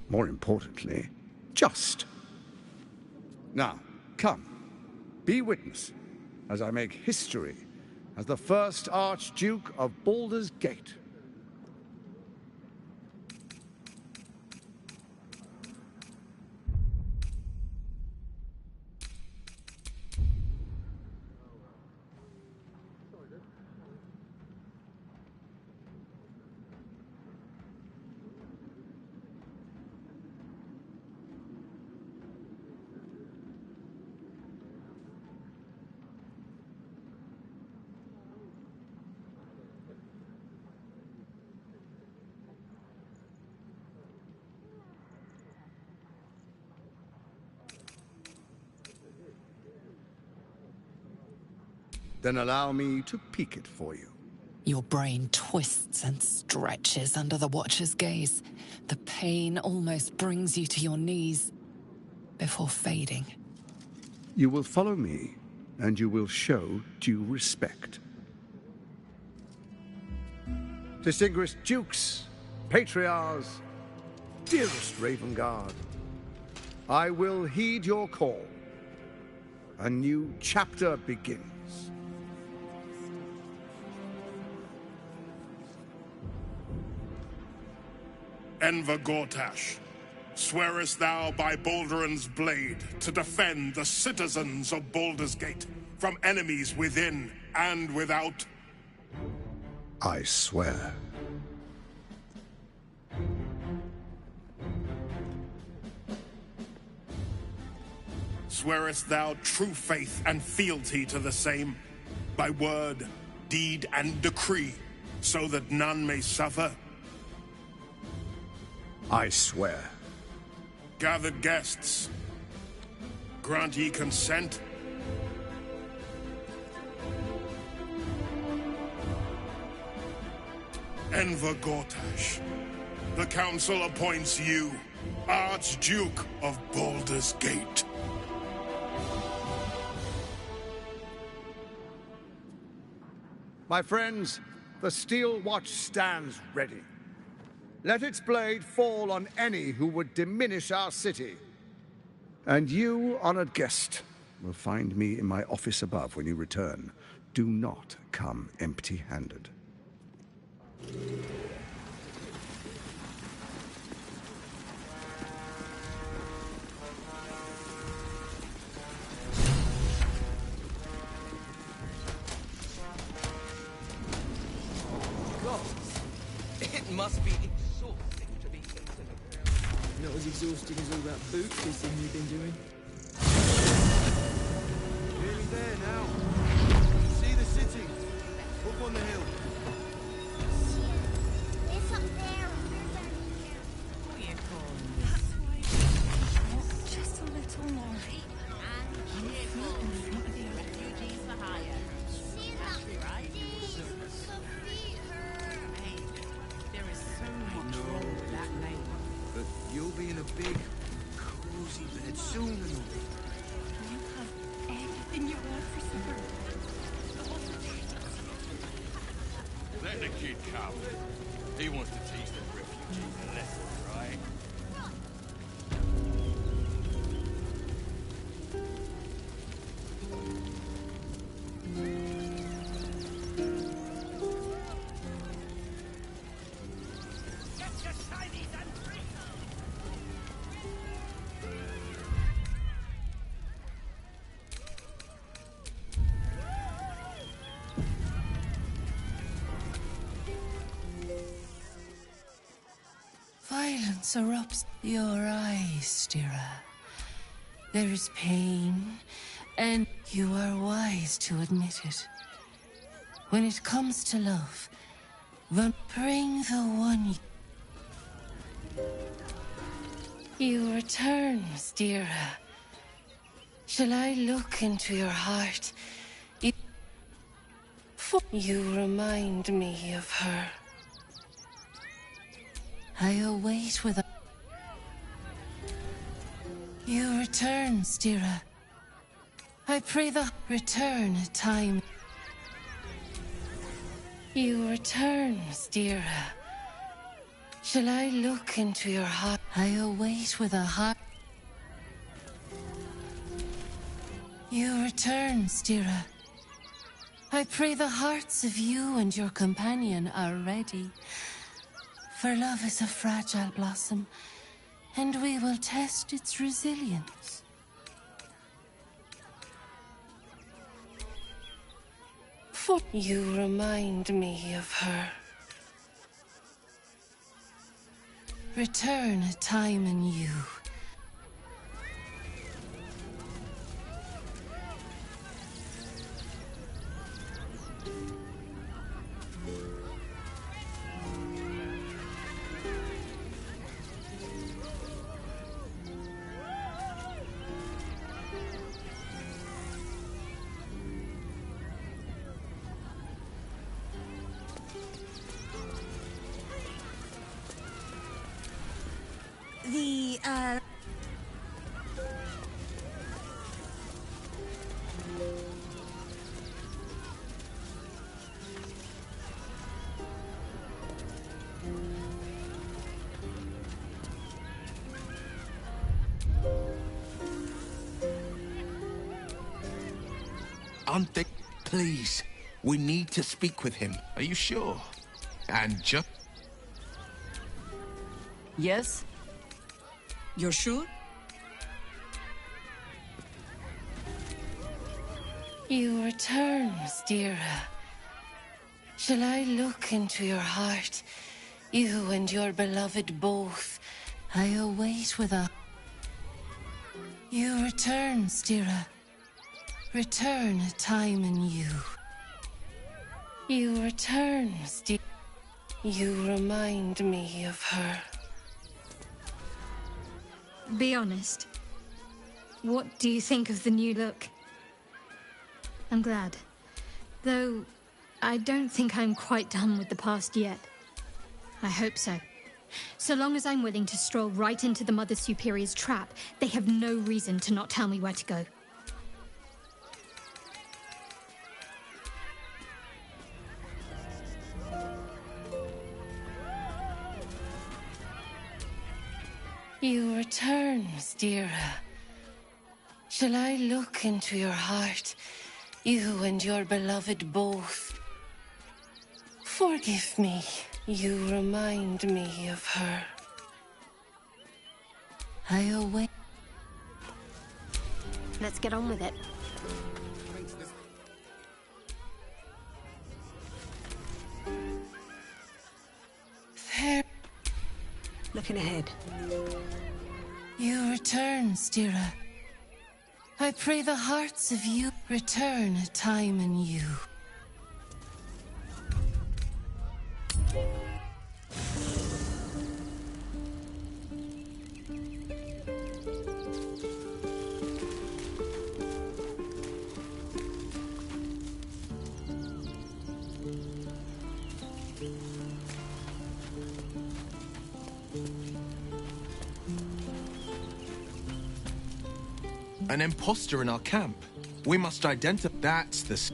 More importantly, just. Now, come, be witness as I make history as the first Archduke of Baldur's Gate. Then allow me to peek it for you. Your brain twists and stretches under the Watcher's gaze. The pain almost brings you to your knees before fading. You will follow me, and you will show due respect. Distinguished dukes, patriarchs, dearest Ravengard, I will heed your call. A new chapter begins. Enver Gortash, swearest thou by Balduran's blade to defend the citizens of Baldur's Gate from enemies within and without? I swear. Swearest thou true faith and fealty to the same, by word, deed, and decree, so that none may suffer? I swear. Gathered guests, grant ye consent? Enver Gortash, the Council appoints you Archduke of Baldur's Gate. My friends, the Steel Watch stands ready. Let its blade fall on any who would diminish our city. And you, honored guest, will find me in my office above when you return. Do not come empty-handed. It must be exhausting to be considered. Not as exhausting as all that boot kissing you've been doing. Nearly there now. See the city. Up on the hill. It's up there. What are you calling this? Just a little more. Refugees for hire. See that? Right? There is so much wrong with that name. But you'll be in a big, cozy bed soon and all. You have everything you want for supper. Let the kid come. He wants to teach the refugees a lesson, right? Violence erupts your eyes, Stira. There is pain, and you are wise to admit it. When it comes to love, then bring the one you return, Stira. Shall I look into your heart? You remind me of her. I await with a... You return, Stira. I pray the return a time. You return, Stira. Shall I look into your heart? I await with a heart. You return, Stira. I pray the hearts of you and your companion are ready. For love is a fragile blossom, and we will test its resilience. For you remind me of her. Return a time in you. Please, we need to speak with him. Are you sure? And just... Yes? You're sure? You return, Stira. Shall I look into your heart? You and your beloved both. I await with a... You return, Stira. Return a time in you. You return, Stira. You remind me of her. Be honest. What do you think of the new look? I'm glad. Though, I don't think I'm quite done with the past yet. I hope so. So long as I'm willing to stroll right into the Mother Superior's trap, they have no reason to not tell me where to go. You return, Stira. Shall I look into your heart, you and your beloved both? Forgive me, you remind me of her. I await. Let's get on with it. There. Looking ahead. You return, Stira. I pray the hearts of you return a time in you. An imposter in our camp. We must identify. That's the.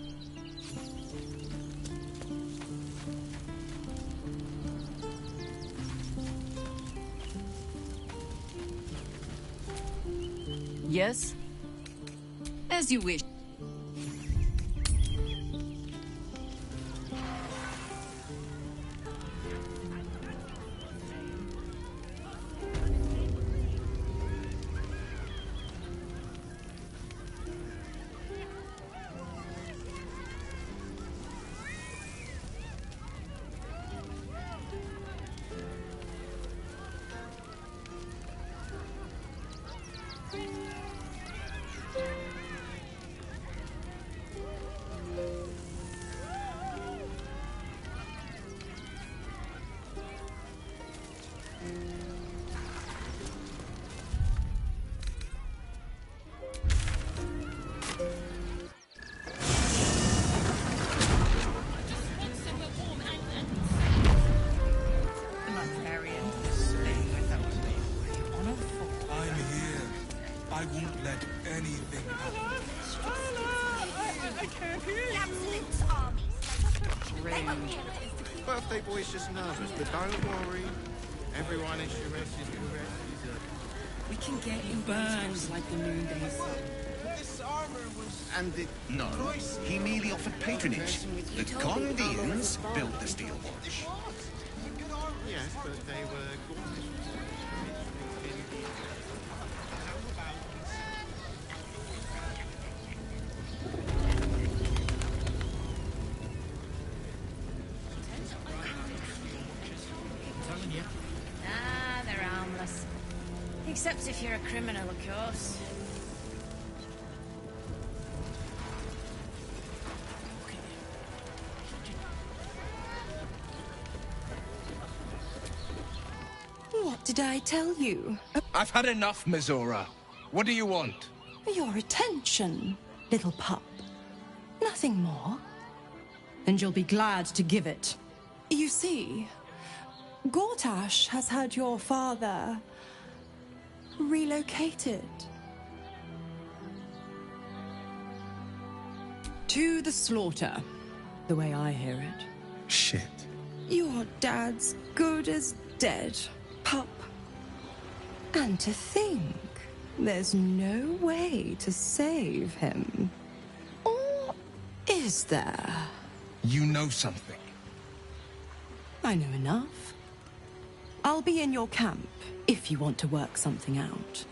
Yes? As you wish. Birthday boy's just nervous, but don't worry. Everyone is your rest is your rest. We can get you burned like the noonday sun. This armor was... And the... No, he merely offered patronage. The Gondians built the steel watch. Yes, but they were... They're harmless. Except if you're a criminal, of course. What did I tell you? I've had enough, Mizora. What do you want? Your attention, little pup. Nothing more. And you'll be glad to give it. You see, Gortash has had your father relocated to the slaughter, the way I hear it. Shit. Your dad's good as dead, pup. And to think, there's no way to save him. Or is there? You know something. I know enough. I'll be in your camp if you want to work something out.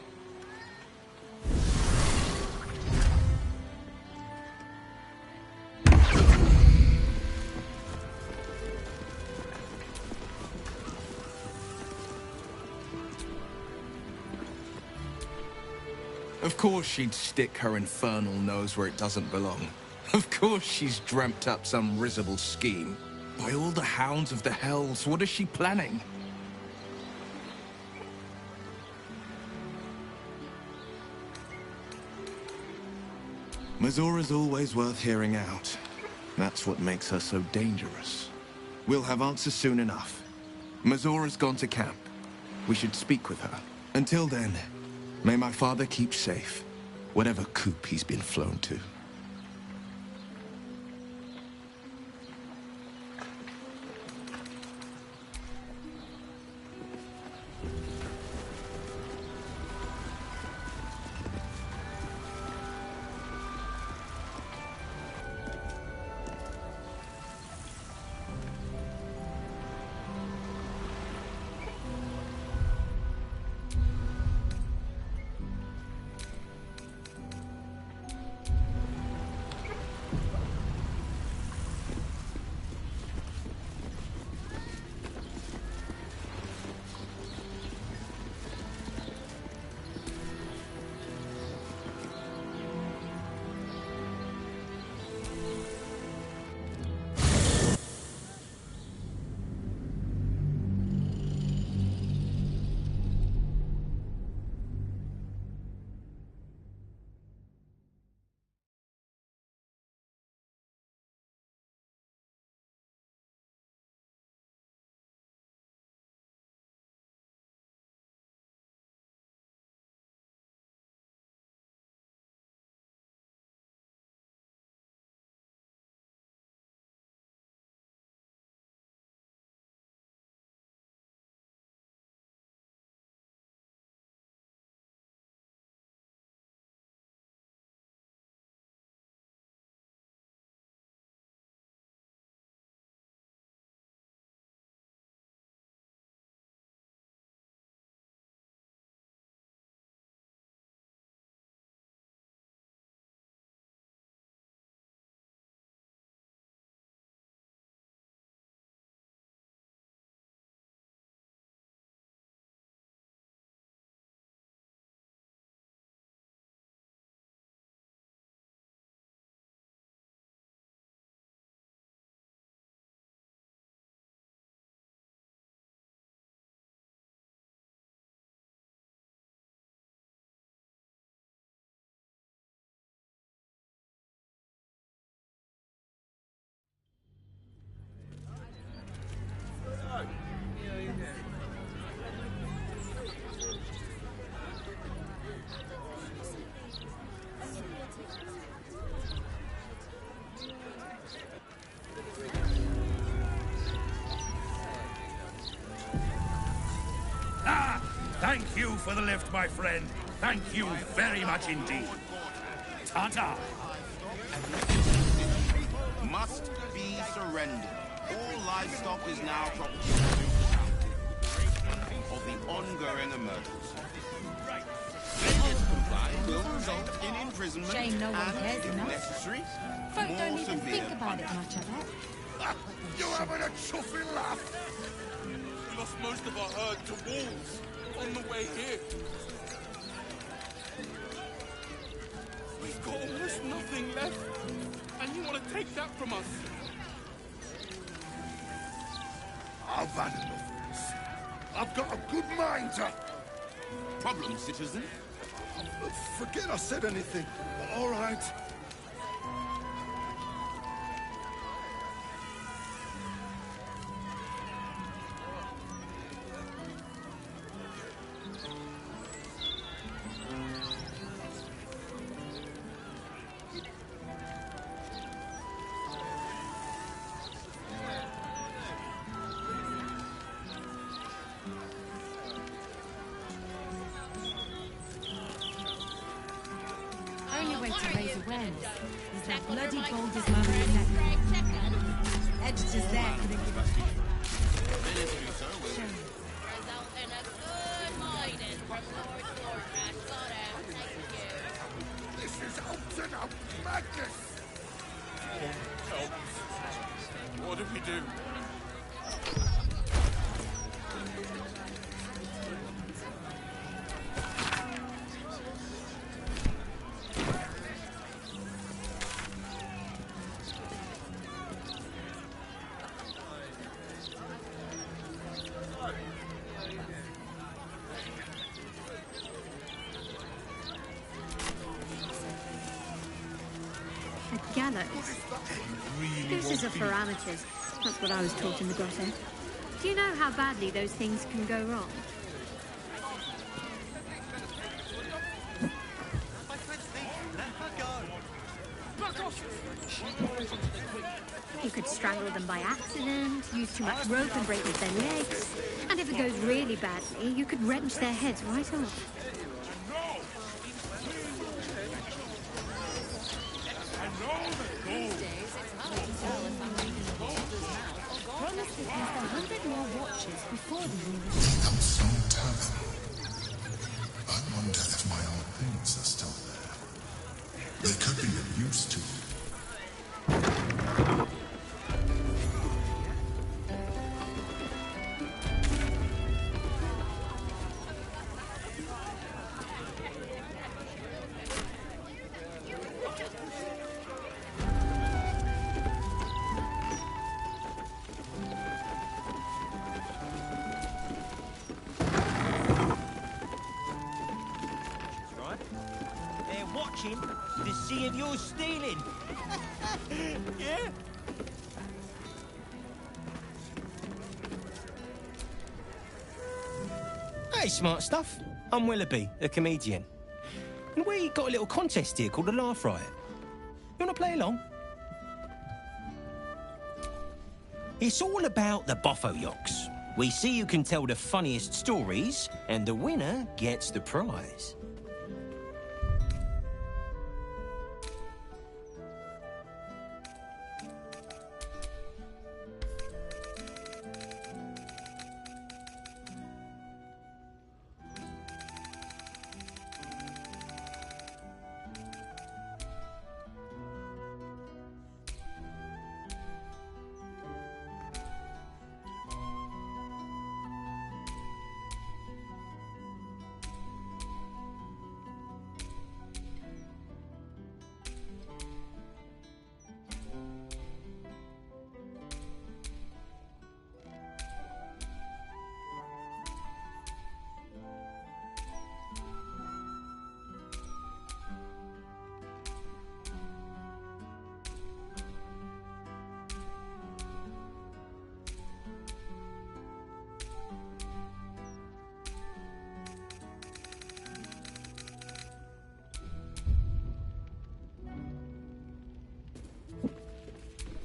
Of course she'd stick her infernal nose where it doesn't belong. Of course she's dreamt up some risible scheme. By all the hounds of the hells, what is she planning? Mizora's always worth hearing out. That's what makes her so dangerous. We'll have answers soon enough. Mazora's gone to camp. We should speak with her. Until then, may my father keep safe, whatever coop he's been flown to. Thank you for the lift, my friend. Thank you very much indeed. Ta-ta. Must be surrendered. All livestock is now property of the ongoing emergency. Failure to comply will result in imprisonment Shame no one cares if enough. necessary, Folk more don't even severe think about it much, I bet. You having a chuffing laugh? We lost most of our herd to wolves on the way here. We've got almost nothing left, and you want to take that from us? I've had enough of this. I've got a good mind to... Problem, citizen? Forget I said anything. All right. Only way to raise awareness is that bloody Boulder's mother in that. Editors there couldn't give a shame. Result in a good hiding from Lord Gortash. Got out, thank you. This is out and out madness. Help. What do we do? A gallows? This is a for amateurs. That's what I was taught in the grotto. Do you know how badly those things can go wrong? You could strangle them by accident, use too much rope and break their legs. And if it goes really badly, you could wrench their heads right off. Promise to cast 100 more watches before the moon. I'm so tired. I wonder if my old things are still there. They could be of use to me. To see if you're stealing. Yeah? Hey, smart stuff. I'm Willoughby, a comedian. And we got a little contest here called the Laugh Riot. You want to play along? It's all about the Boffoyoks. We see who can tell the funniest stories, and the winner gets the prize.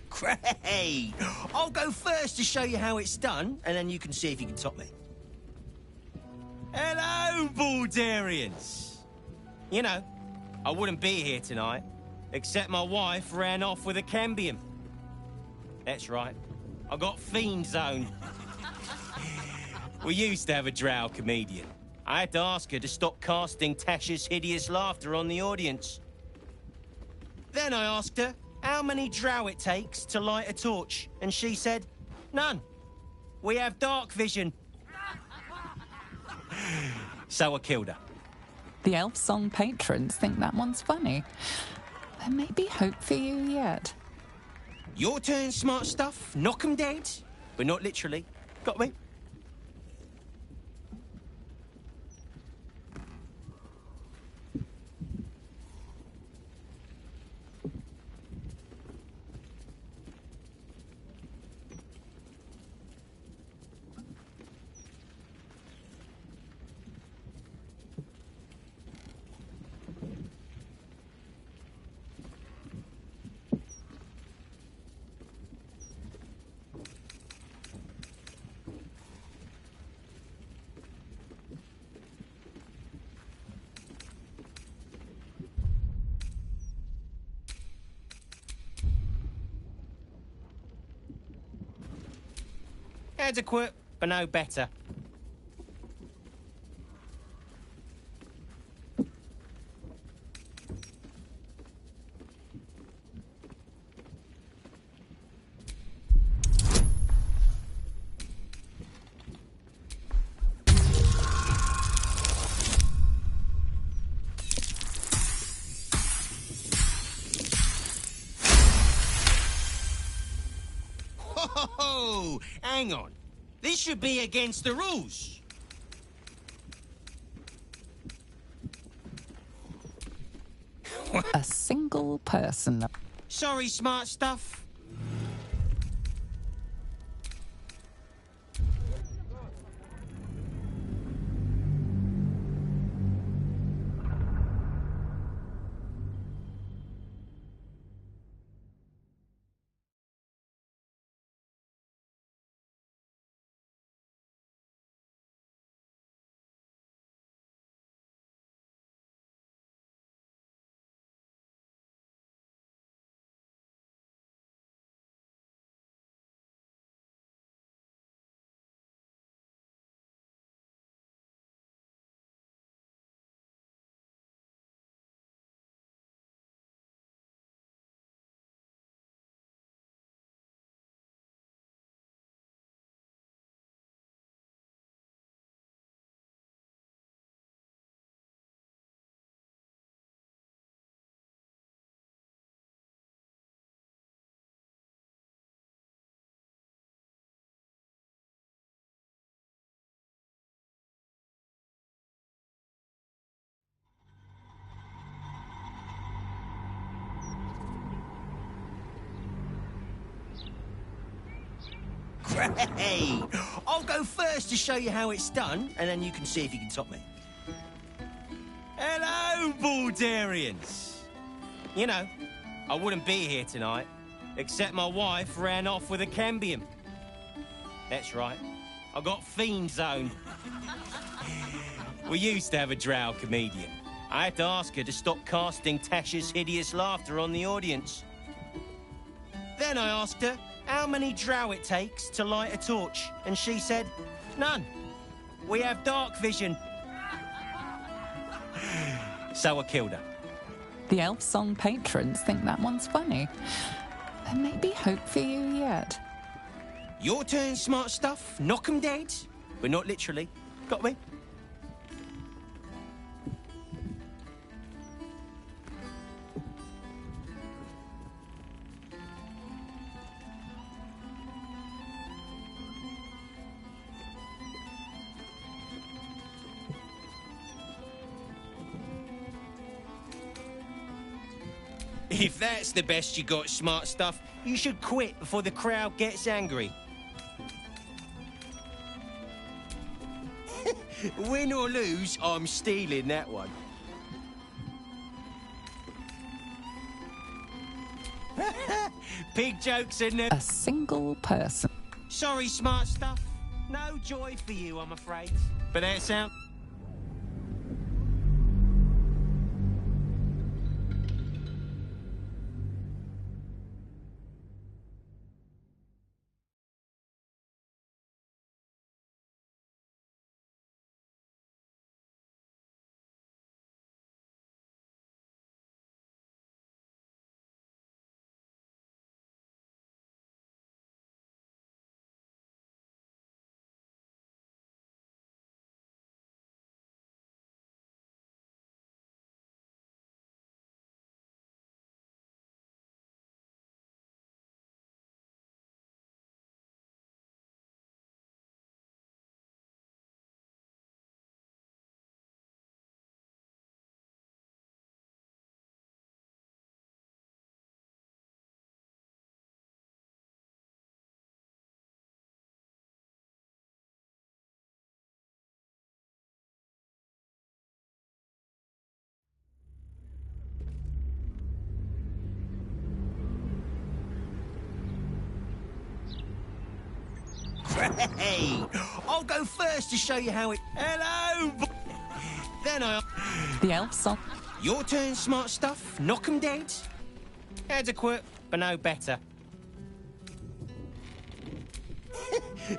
Great! I'll go first to show you how it's done, and then you can see if you can top me. Hello, Baldarians! You know, I wouldn't be here tonight, except my wife ran off with a cambion. That's right, I got fiend zone. We used to have a drow comedian. I had to ask her to stop casting Tasha's hideous laughter on the audience. Then I asked her how many drow it takes to light a torch, and she said, none. We have dark vision. So I killed her. The Elf Song patrons think that one's funny. There may be hope for you yet. Your turn, smart stuff. Knock 'em dead, but not literally. Got me? Adequate, but no better. Ho! Hang on. This should be against the rules. A single person. Sorry, smart stuff. Hey, I'll go first to show you how it's done, and then you can see if you can top me. Hello, Baldurians. You know, I wouldn't be here tonight, except my wife ran off with a cambion. That's right, I got fiend zoned. We used to have a drow comedian. I had to ask her to stop casting Tasha's hideous laughter on the audience. Then I asked her how many drow it takes to light a torch, and she said, none. We have dark vision. So I killed her. The Elf Song patrons think that one's funny. There may be hope for you yet. Your turn, smart stuff. Knock 'em dead. But not literally. Got me? If that's the best you got, smart stuff, you should quit before the crowd gets angry. Win or lose, I'm stealing that one. Pig jokes are never... A single person. Sorry, smart stuff. No joy for you, I'm afraid. But that sound... Hey, I'll go first to show you how it... Hello! Then I... The Elf Song. Your turn, smart stuff. Knock 'em dead. Adequate, but no better.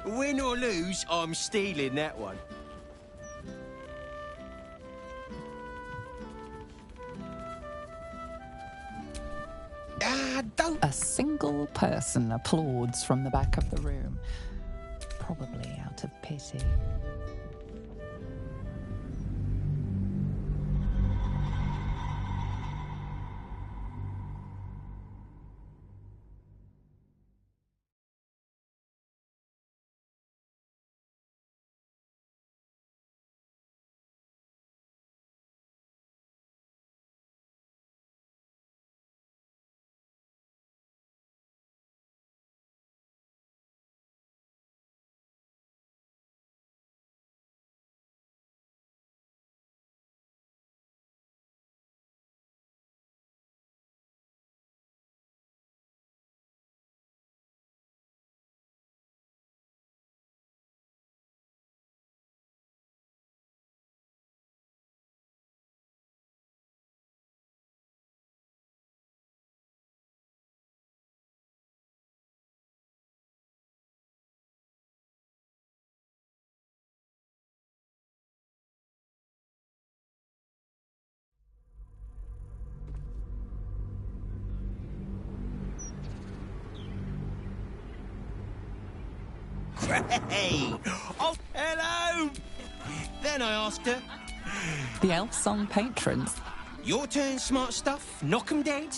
Win or lose, I'm stealing that one. Don't... A single person applauds from the back of the room. Probably out of pity. Hey! Oh, hello! Then I asked her... The Elf Song patrons. Your turn, smart stuff. Knock 'em dead.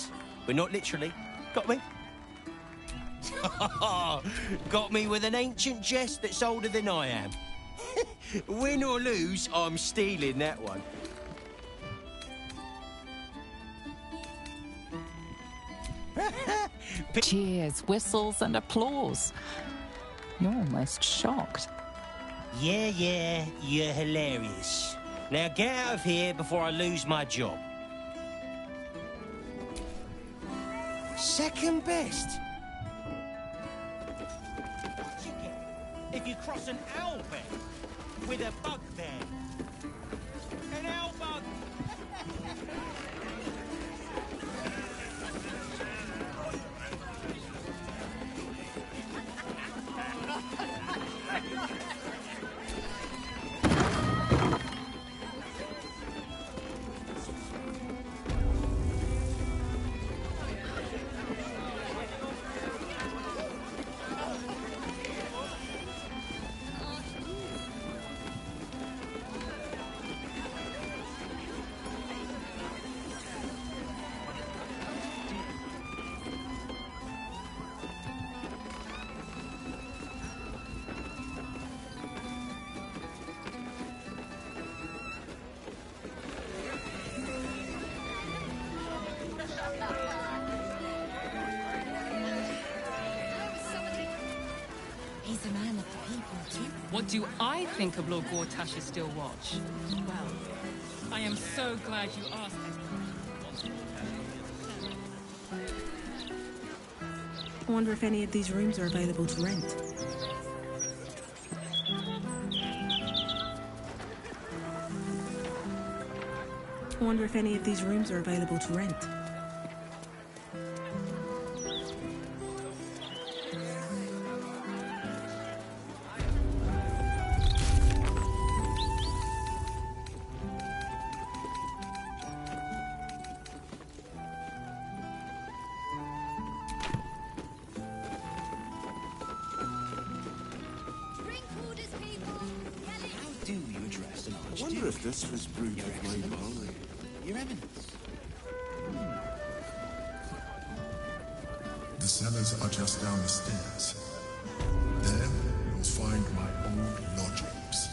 But not literally. Got me? Got me with an ancient jest that's older than I am. Win or lose, I'm stealing that one. Cheers, whistles, and applause. You're almost shocked. Yeah, you're hilarious. Now get out of here before I lose my job. Second best? What you get if you cross an owlbear with a bugbear? An owlbug! He's a man of the people, too. What do I think of Lord Gortash's still watch? Well, I am so glad you asked. I wonder if any of these rooms are available to rent. I wonder if any of these rooms are available to rent. I wonder if this was brewed with my barley. Your Eminence. The cellars are just down the stairs. There, you'll find my old lodgings.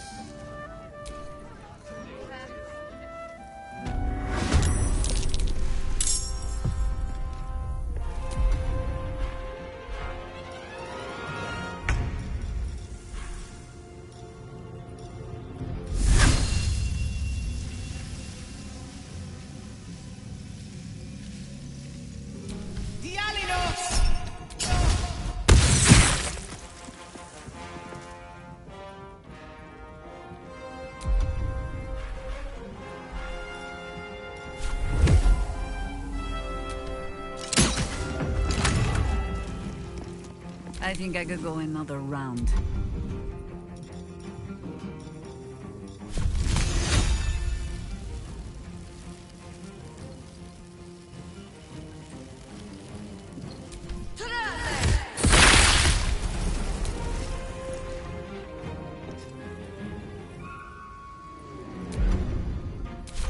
I think I could go another round.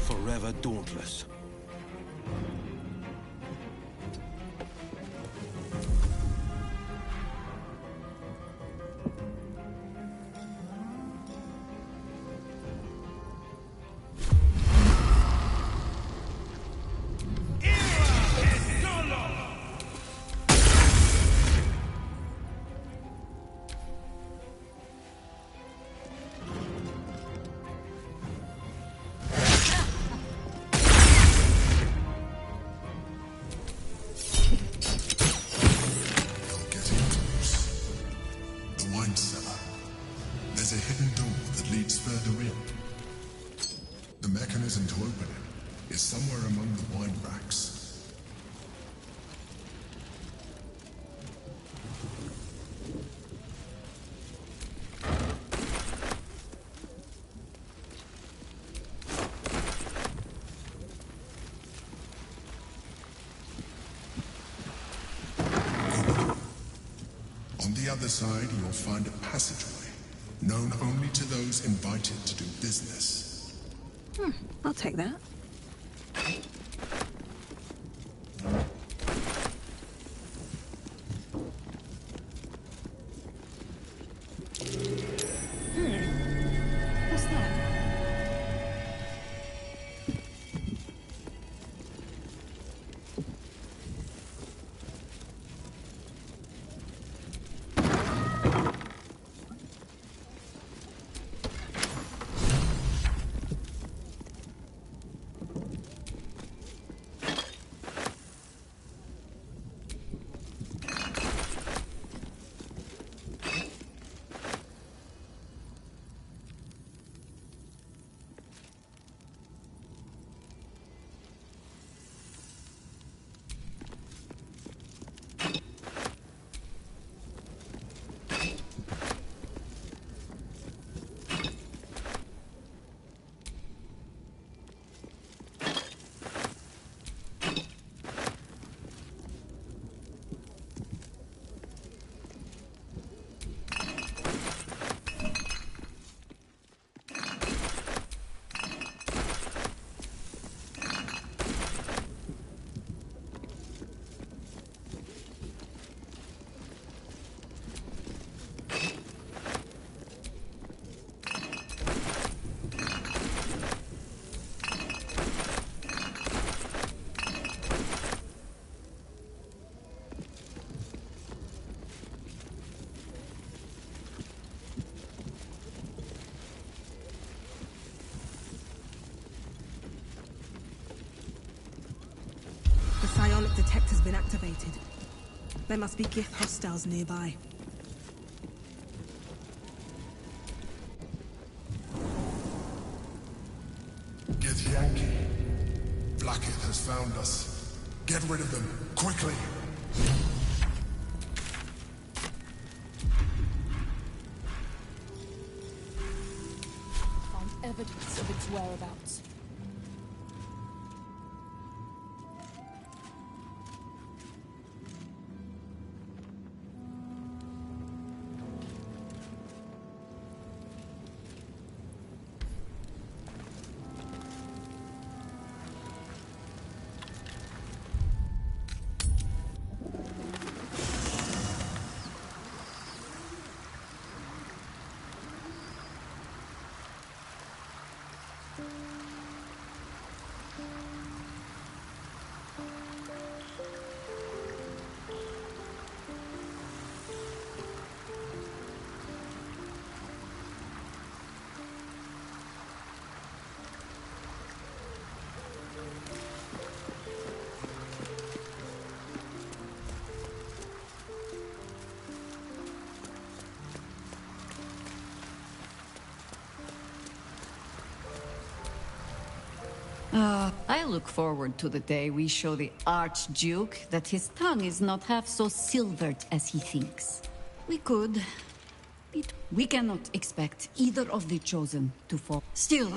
Forever dauntless. There's a hidden door that leads further in. The mechanism to open it is somewhere among the wine racks. On the other side, you'll find a passageway, known only to those invited to do business. I'll take that. What's that? detector's been activated. There must be Gith hostiles nearby. Githyanki. Blackith has found us. Get rid of them, quickly! Found evidence of its whereabouts. I look forward to the day we show the Archduke that his tongue is not half so silvered as he thinks. We could. We cannot expect either of the Chosen to fall. Still,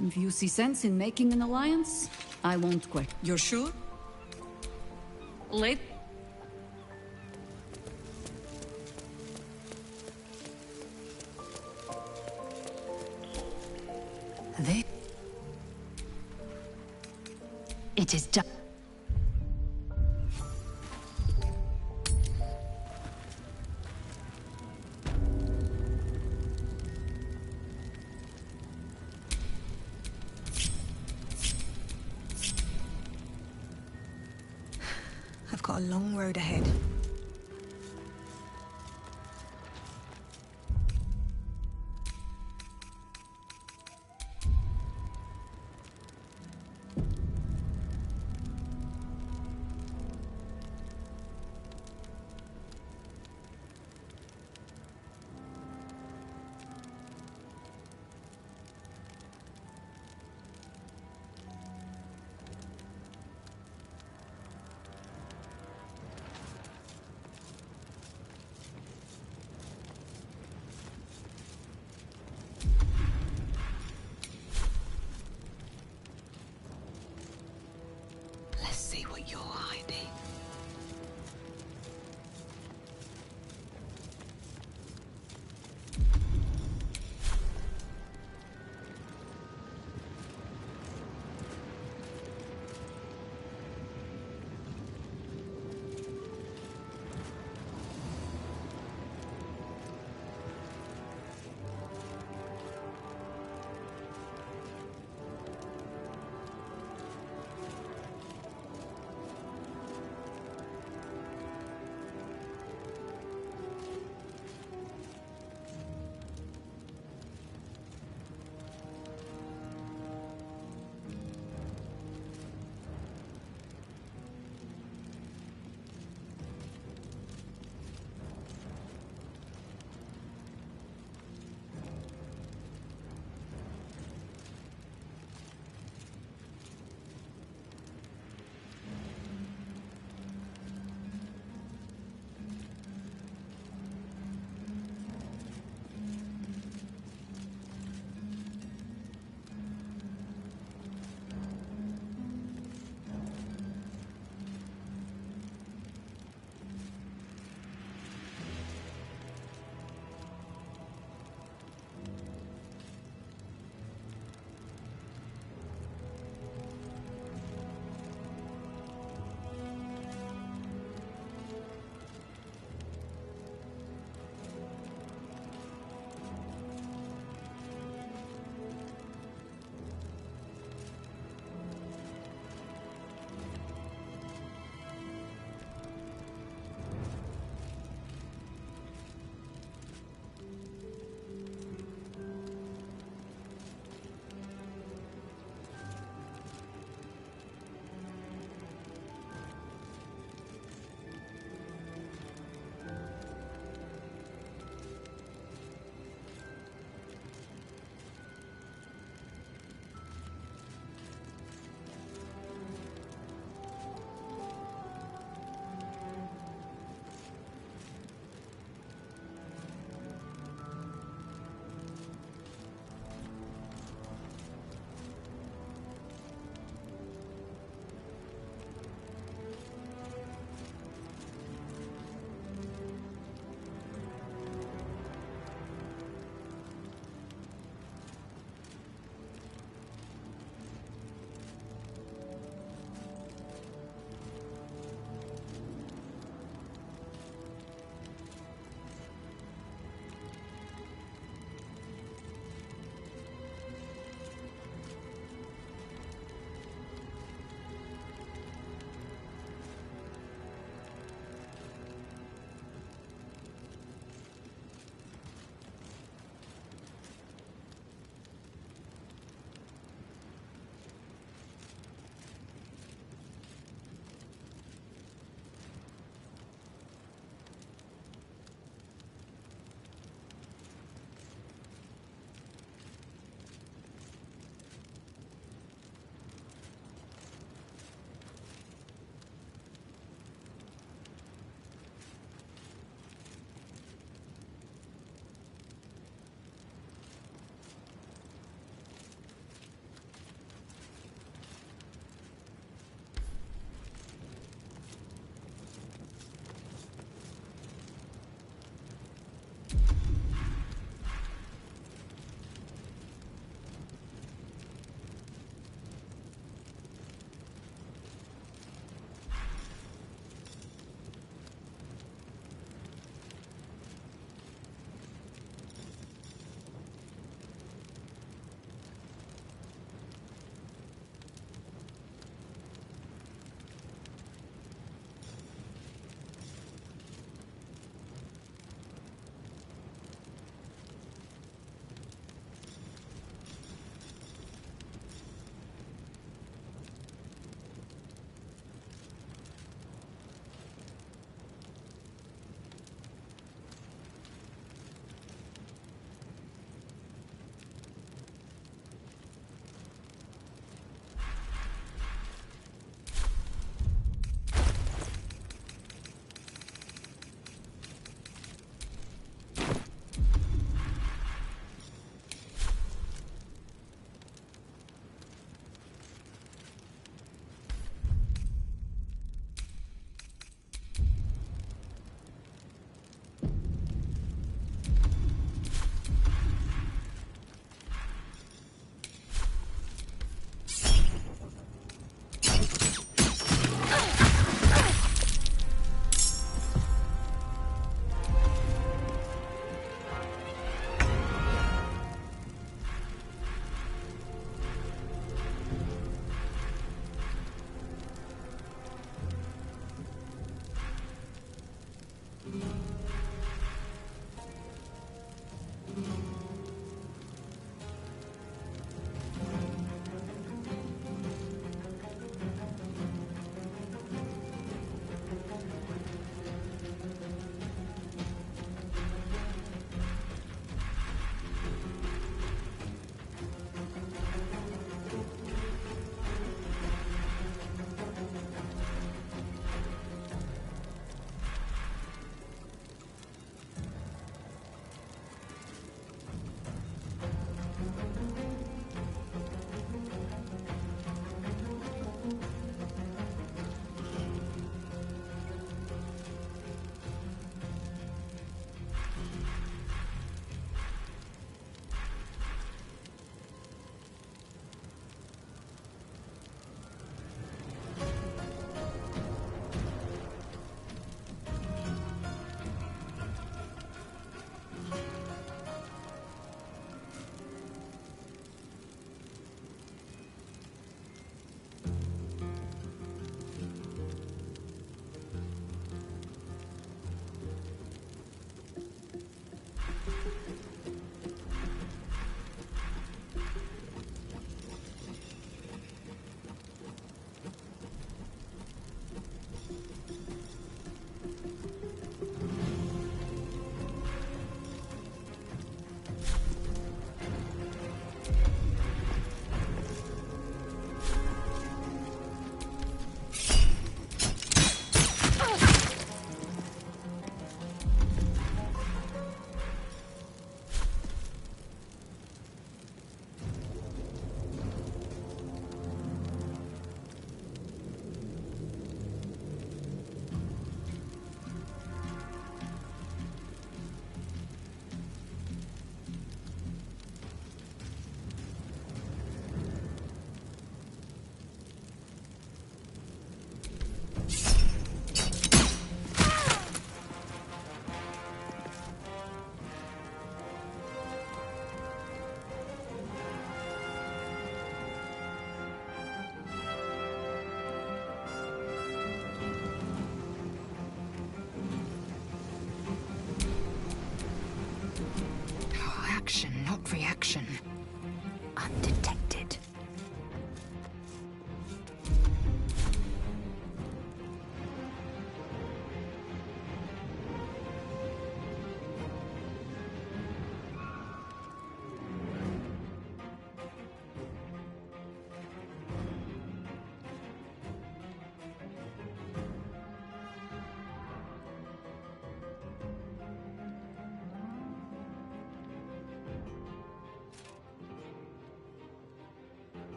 if you see sense in making an alliance, I won't question. You're sure? Late. It is done. I've got a long road ahead. Let's see what you're hiding.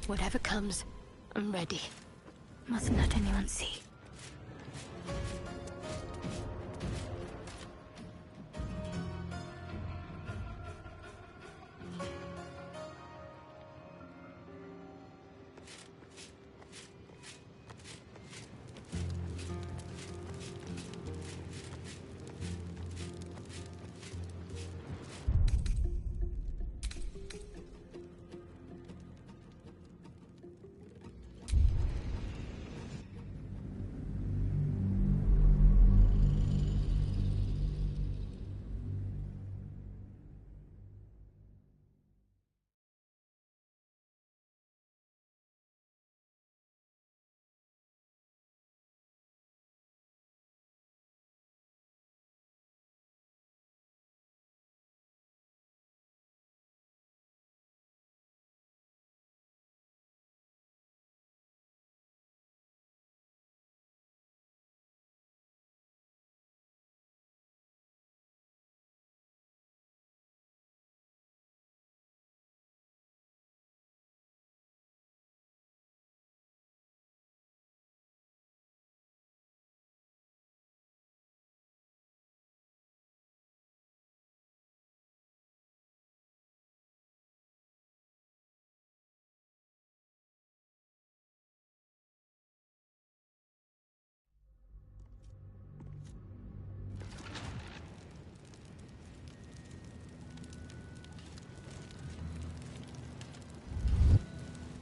Whatever comes, I'm ready. Mustn't let anyone see.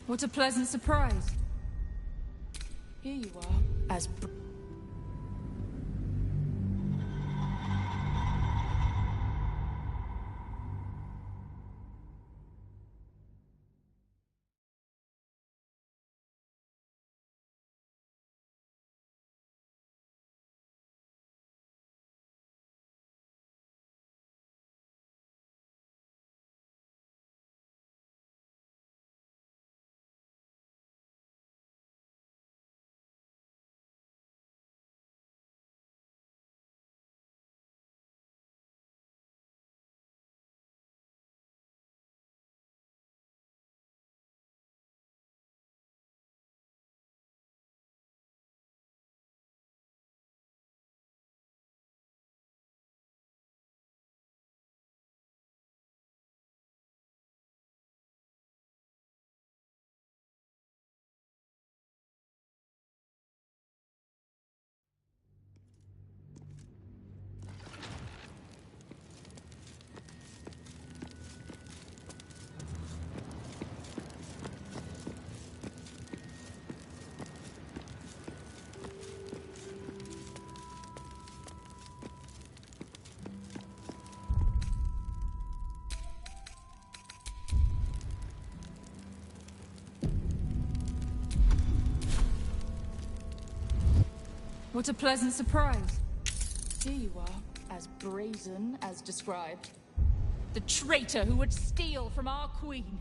What a pleasant surprise. Here you are, as... What a pleasant surprise. Here you are, as brazen as described. The traitor who would steal from our queen.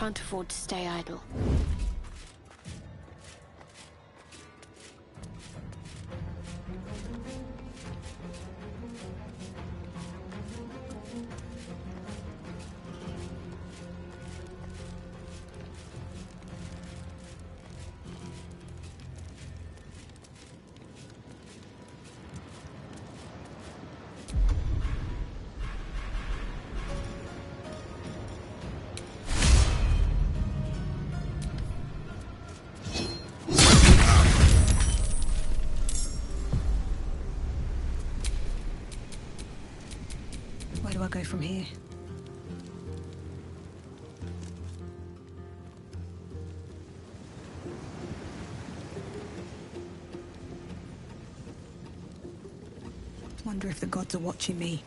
can't afford to stay idle. Where do I go from here? Wonder if the gods are watching me.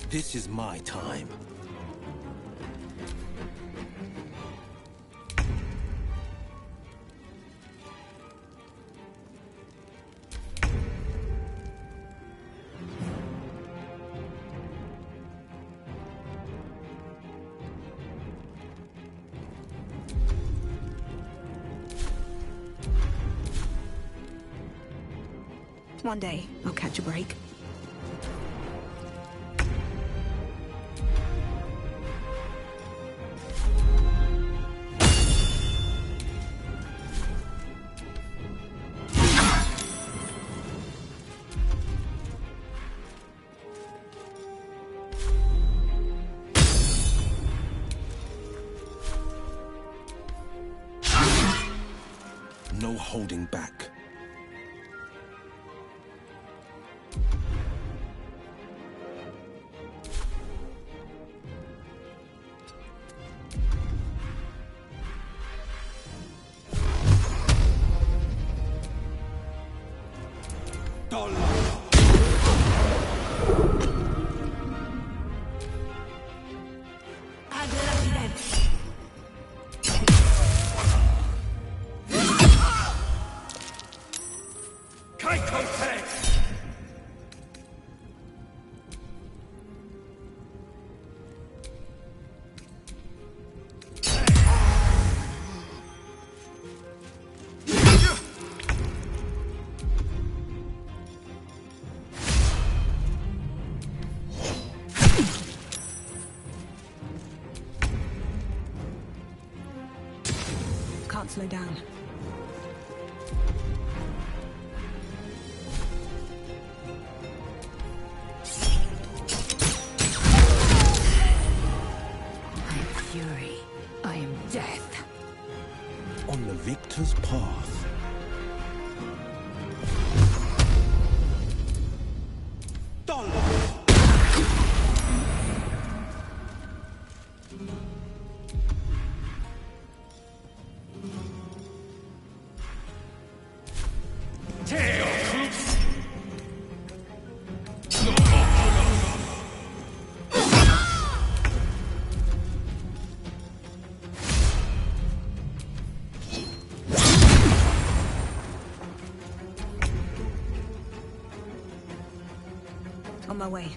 This is my time. One day, I'll catch a break. No holding back. Can't slow down. I am fury. I am death. On the victor's path. On my way.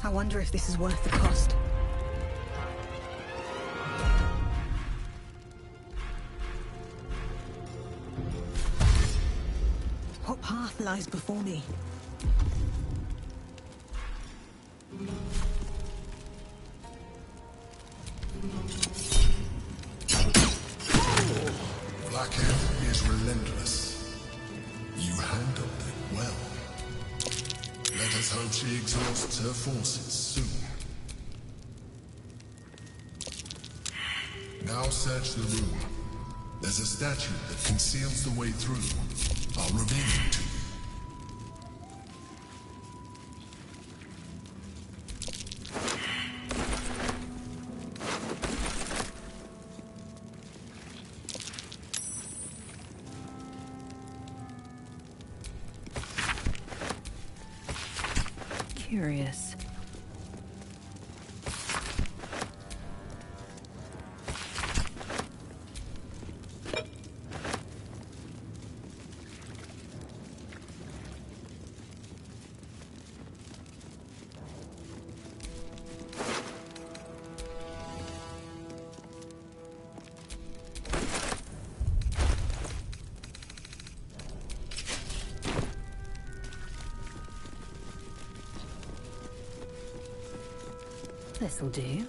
I wonder if this is worth the cost. What path lies before me? Blackhair is relentless. You handled it well. Let us hope she exhausts her forces soon. Now search the room. There's a statue that conceals the way through. I'll reveal it to you. Curious. This'll do.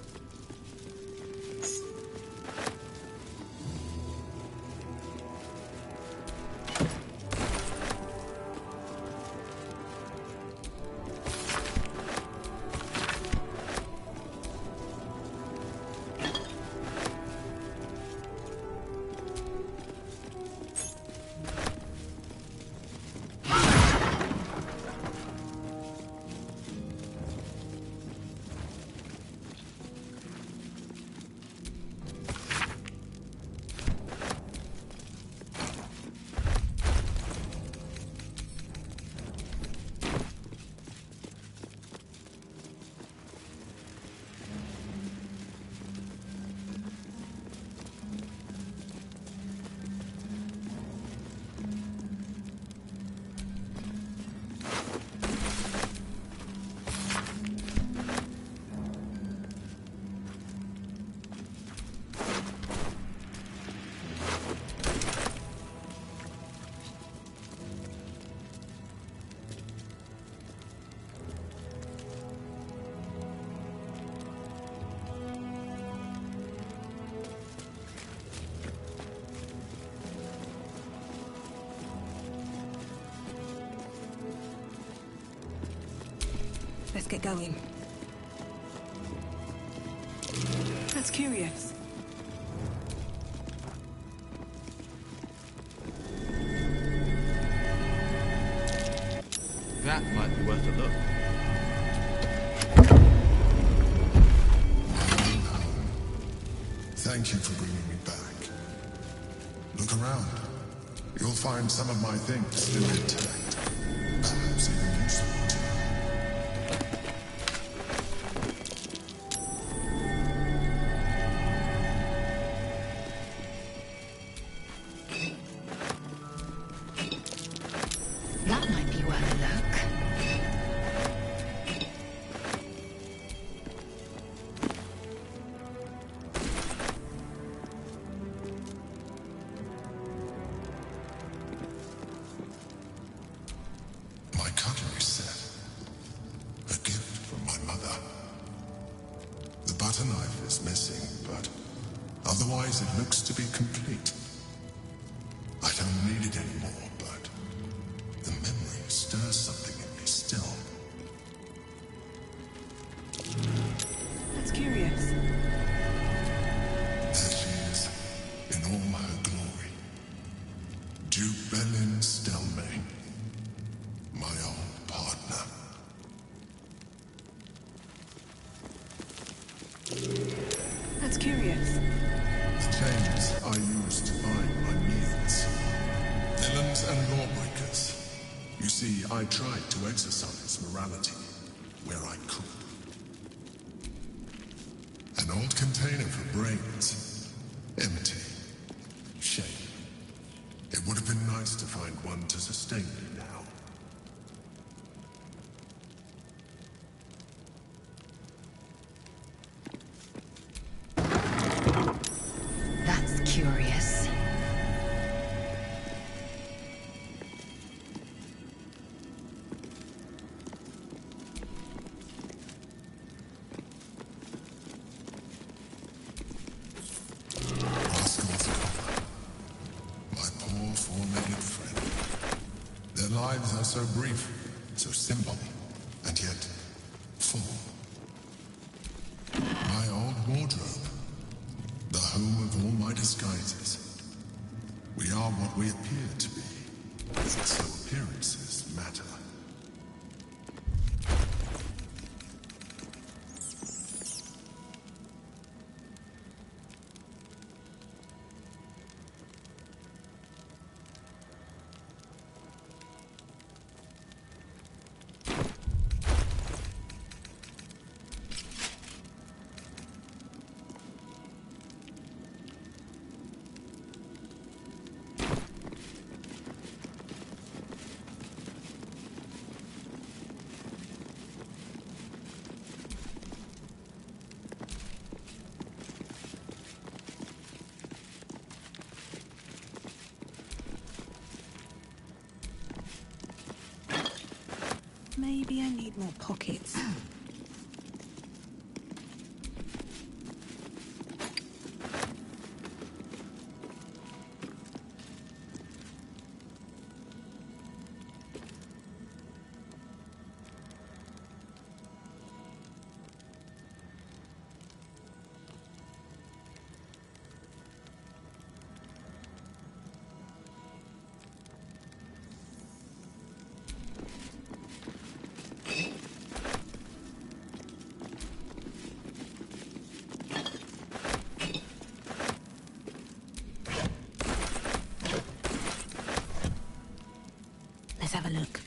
Let's get going. That's curious. That might be worth a look. Thank you for bringing me back. Look around. You'll find some of my things still intact. Perhaps even useful to you. That might be worth a look. My cutlery set. A gift from my mother. The butter knife is missing, but otherwise it looks to be complete. I don't need it anymore, but the memory stirs something in me still. That's curious. There she is, in all her glory. Duke Belin Stelmane, my old partner. That's curious. The chains I used to bind my meals. Villains and lawbreakers. You see, I tried to exercise morality where I could. An old container for brains. Empty. Shame. It would have been nice to find one to sustain me now. are so brief, so simple, and yet full. My old wardrobe, the home of all my disguises. We are what we appear to be, and so appearances matter. Maybe I need more pockets. Let's have a look.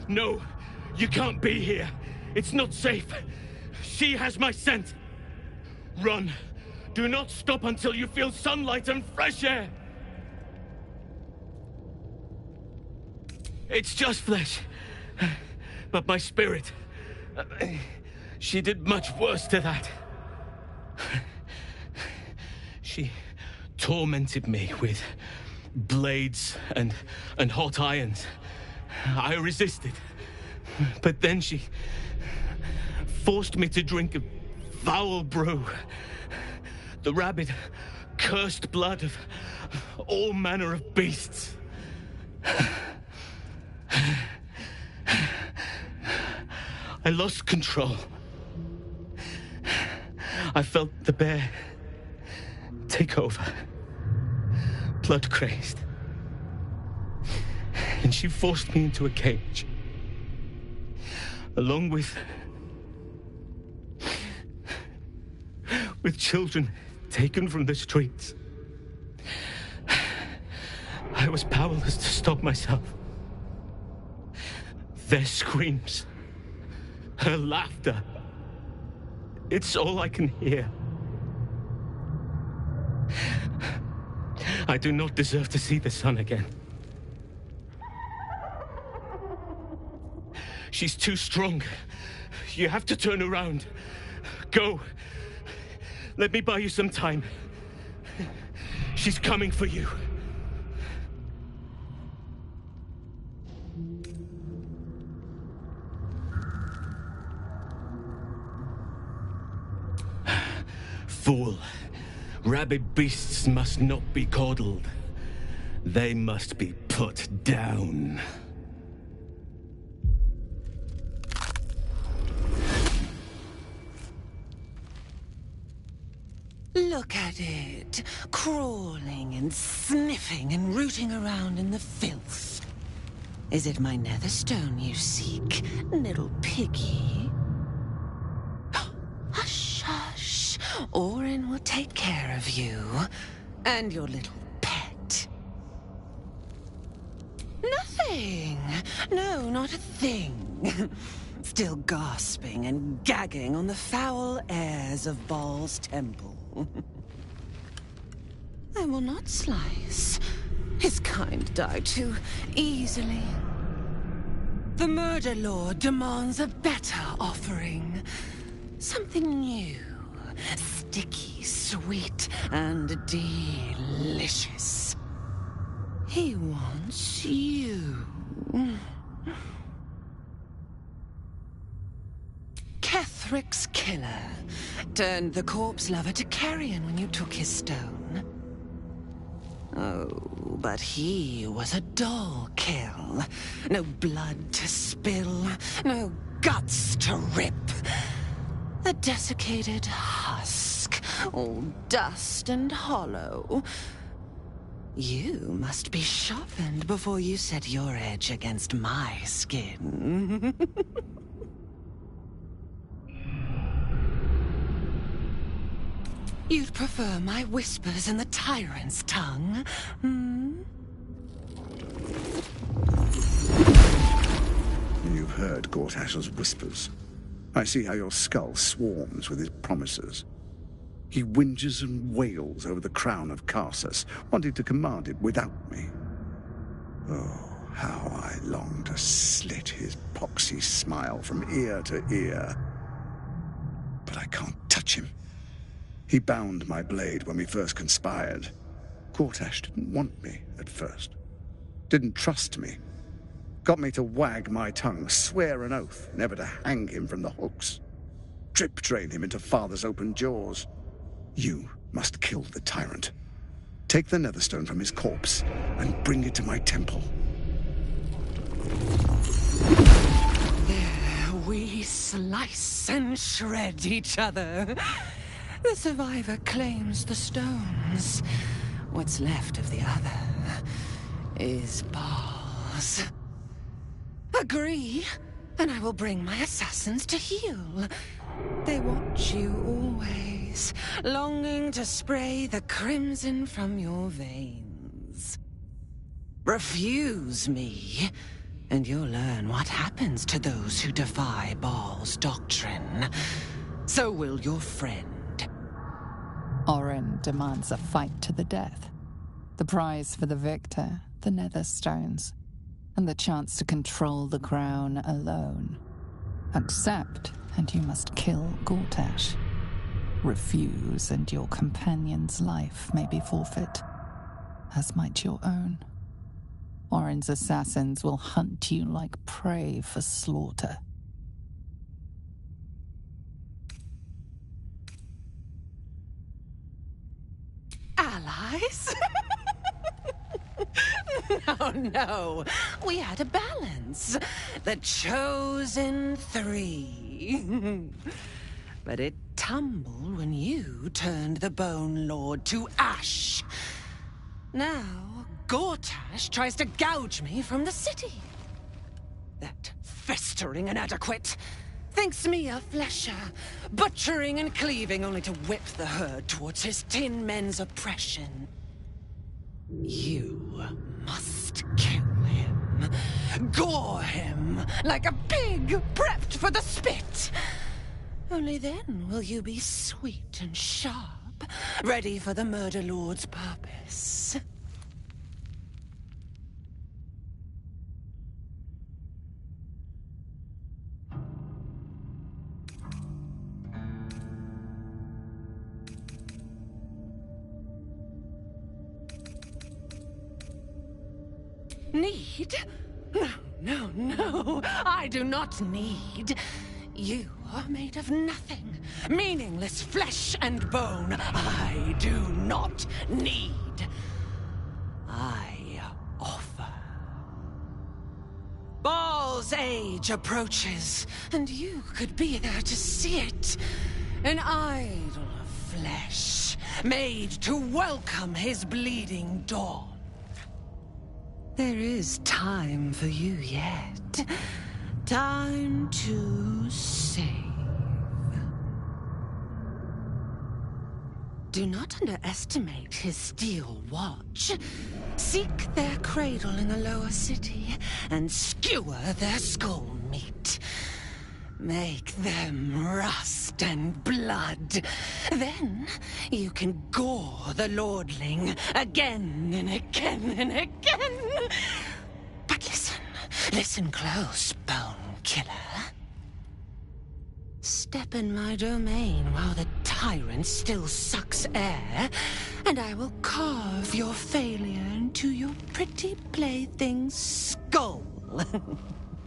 No, you can't be here. It's not safe. She has my scent. Run. Do not stop until you feel sunlight and fresh air. It's just flesh. But my spirit... She did much worse to that. She tormented me with blades and hot irons. I resisted. But then she forced me to drink a foul brew. The rabid, cursed blood of all manner of beasts. I lost control. I felt the bear take over, blood crazed. And she forced me into a cage, along with children taken from the streets. I was powerless to stop myself. Their screams, her laughter, it's all I can hear. I do not deserve to see the sun again. She's too strong. You have to turn around. Go. Let me buy you some time. She's coming for you. Fool. Rabid beasts must not be coddled. They must be put down. Look at it, crawling and sniffing and rooting around in the filth. Is it my netherstone you seek, little piggy? Hush, hush. Orin will take care of you and your little pet. Nothing. No, not a thing. Still gasping and gagging on the foul airs of Baal's temple. I will not slice. His kind die too easily. The Murder Lord demands a better offering. Something new, sticky, sweet, and delicious. He wants you. Kethric's killer turned the corpse lover to carrion when you took his stone. Oh, but he was a dull kill. No blood to spill, no guts to rip. A desiccated husk, all dust and hollow. You must be sharpened before you set your edge against my skin. You'd prefer my whispers and the tyrant's tongue, hmm? You've heard Gortash's whispers. I see how your skull swarms with his promises. He whinges and wails over the crown of Karsus, wanting to command it without me. Oh, how I long to slit his poxy smile from ear to ear. But I can't touch him. He bound my blade when we first conspired. Gortash didn't want me at first. Didn't trust me. Got me to wag my tongue, swear an oath never to hang him from the hooks. Drip drain him into father's open jaws. You must kill the tyrant. Take the netherstone from his corpse and bring it to my temple. There we slice and shred each other. The survivor claims the stones. What's left of the other is Baal's. Agree, and I will bring my assassins to heal. They watch you always, longing to spray the crimson from your veins. Refuse me, and you'll learn what happens to those who defy Baal's doctrine. So will your friend. Orin demands a fight to the death. The prize for the victor, the Netherstones, and the chance to control the crown alone. Accept, and you must kill Gortash. Refuse, and your companion's life may be forfeit, as might your own. Orin's assassins will hunt you like prey for slaughter. Allies? Oh, no. We had a balance. The chosen three. But it tumbled when you turned the Bone Lord to ash. Now, Gortash tries to gouge me from the city. That festering inadequate thinks me a flesher, butchering and cleaving only to whip the herd towards his tin men's oppression. You must kill him. Gore him like a pig prepped for the spit. Only then will you be sweet and sharp, ready for the Murder Lord's purpose. Need? No. I do not need. You are made of nothing. Meaningless flesh and bone. I do not need. I offer. Baal's age approaches, and you could be there to see it. An idol of flesh, made to welcome his bleeding dawn. There is time for you yet. Time to save. Do not underestimate his steel watch. Seek their cradle in the lower city and skewer their skull meat. Make them rust and blood. Then you can gore the lordling again and again and again. But listen close, Bone Killer. Step in my domain while the tyrant still sucks air, and I will carve your failure into your pretty plaything's skull.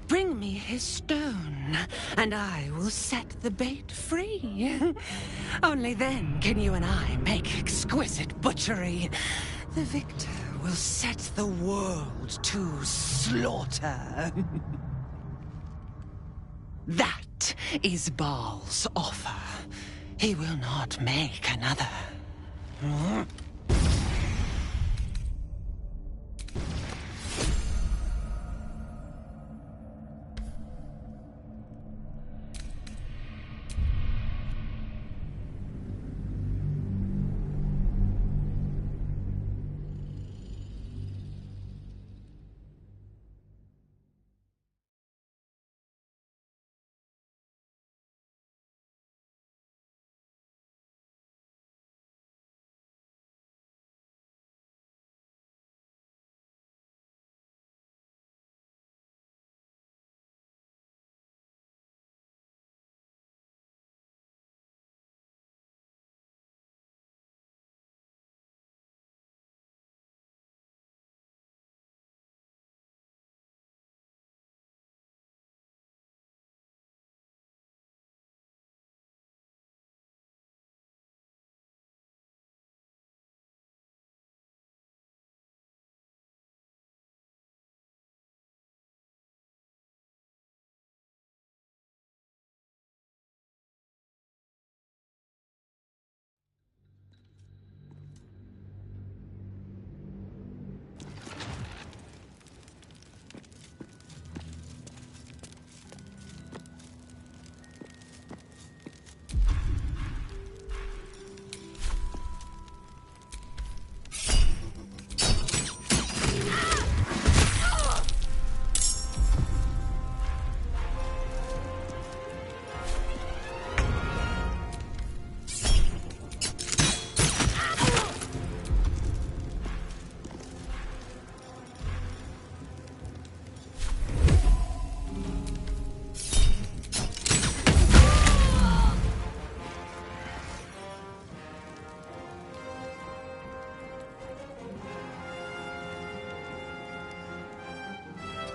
Bring me his stone, and I will set the bait free. Only then can you and I make exquisite butchery. The victor will set the world to slaughter. That is Baal's offer. He will not make another.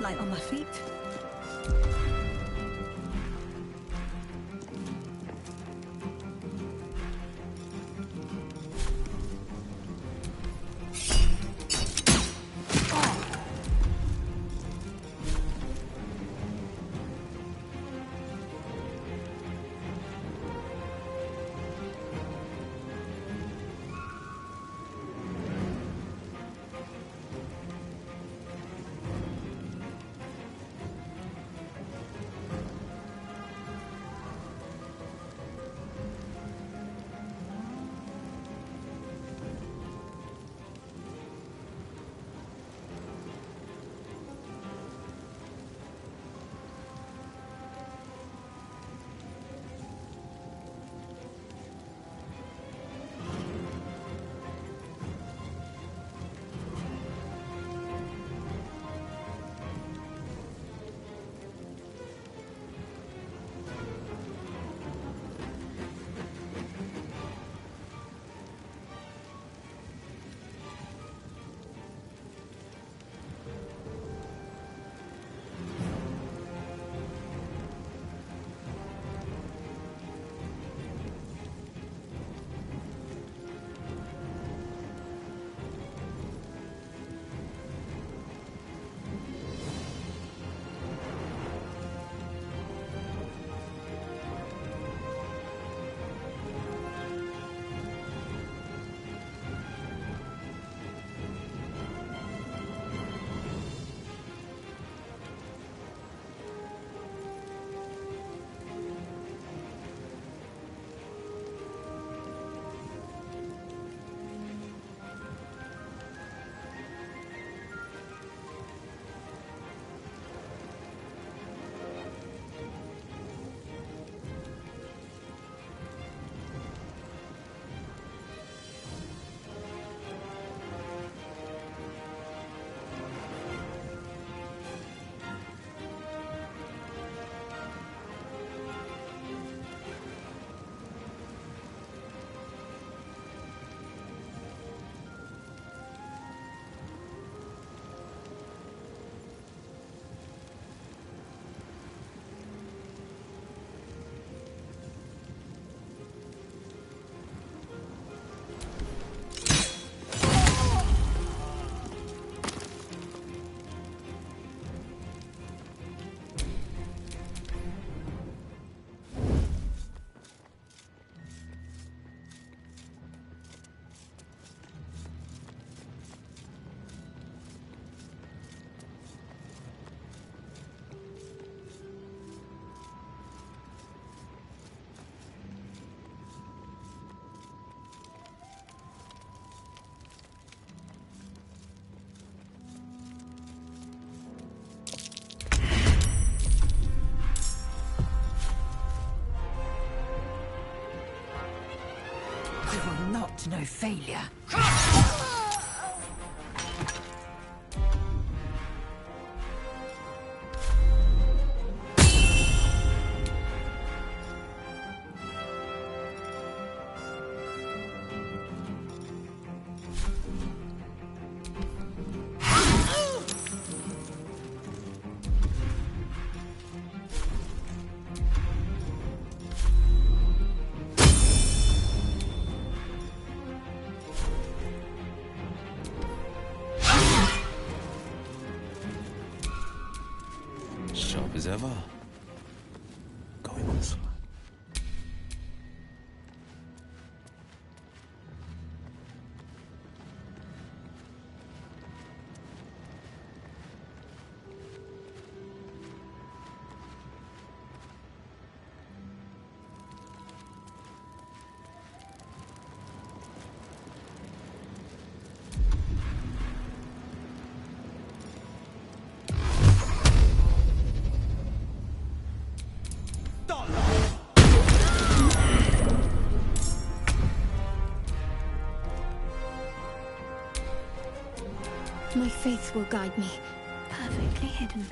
Light on my feet. You will not know failure. Sharp as ever. Going this way. My faith will guide me. Perfectly hidden.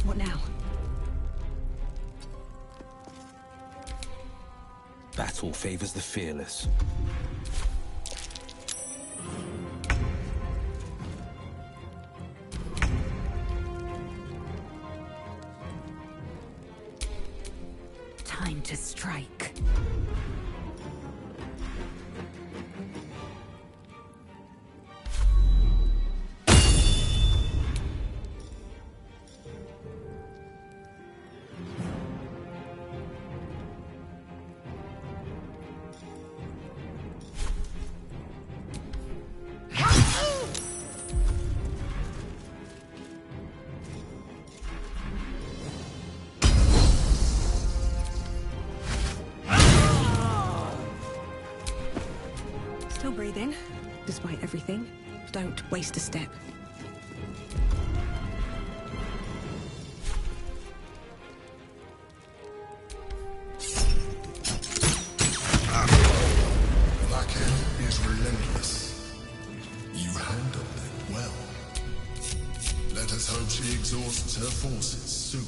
What now? Battle favors the fearless. Time to strike. Still breathing, despite everything. Don't waste a step. Blackhead is relentless. You handled it well. Let us hope she exhausts her forces soon.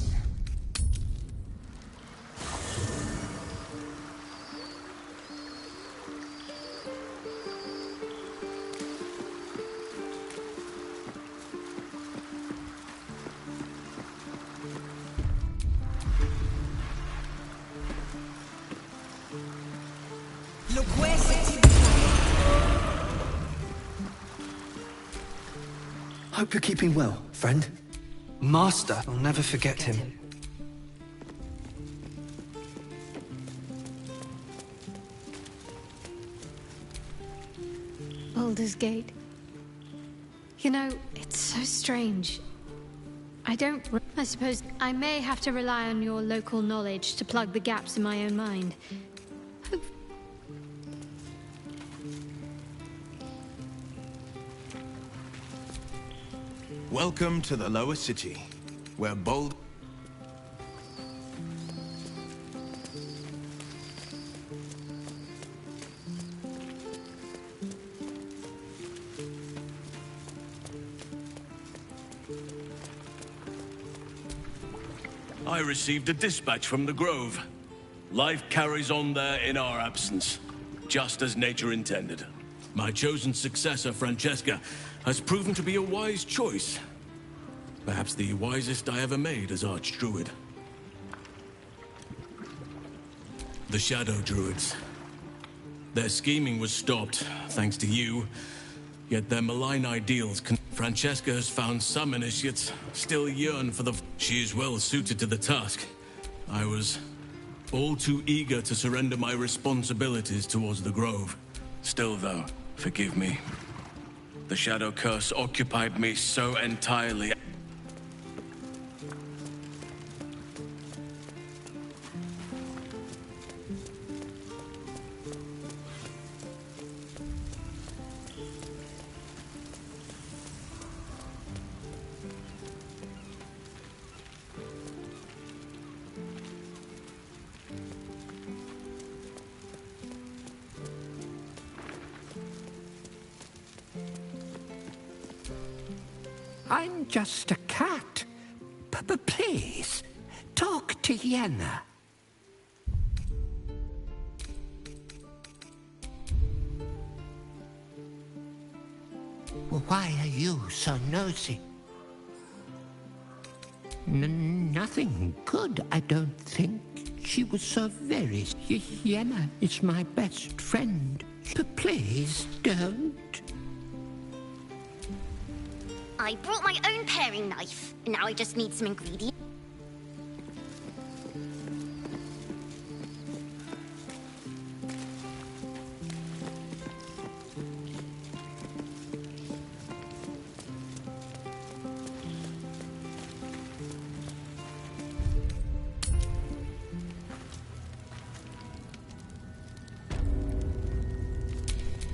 Hope you're keeping well, friend. Master will never forget him. Baldur's Gate. You know, it's so strange. I suppose I may have to rely on your local knowledge to plug the gaps in my own mind. Welcome to the Lower City, where bold... I received a dispatch from the Grove. Life carries on there in our absence, just as nature intended. My chosen successor, Francesca, has proven to be a wise choice. Perhaps the wisest I ever made as Archdruid. The Shadow Druids. Their scheming was stopped, thanks to you. Yet their malign ideals Francesca has found some initiates still yearn for the... She is well suited to the task. I was all too eager to surrender my responsibilities towards the Grove. Still, though, forgive me. The Shadow Curse occupied me so entirely. I'm just a cat. But please, talk to Yenna. Why are you so nosy? Nothing good, I don't think. She was so very... Yenna is my best friend. But please, don't. I brought my own paring knife. Now I just need some ingredients.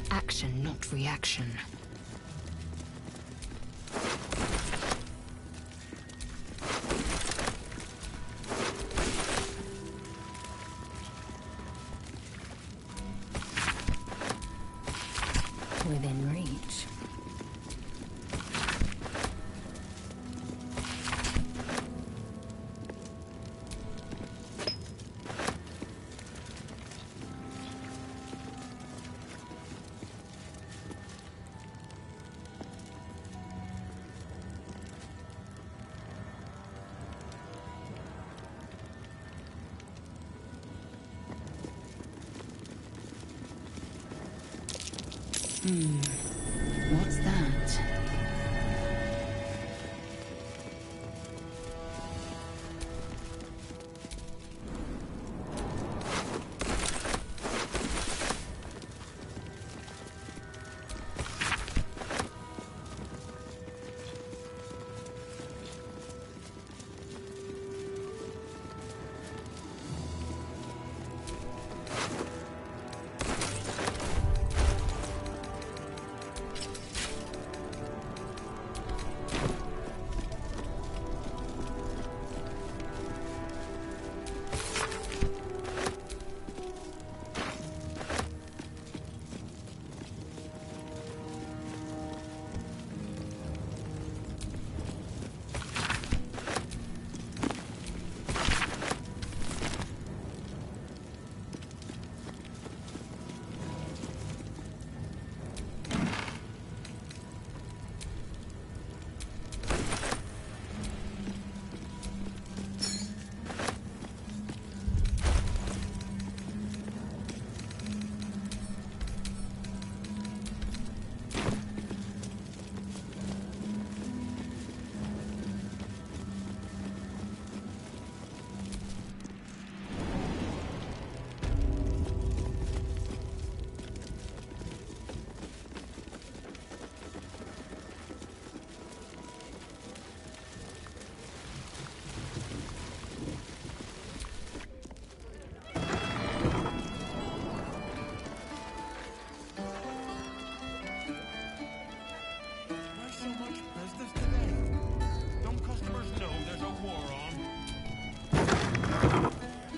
Action, not reaction. Within reach. What's that?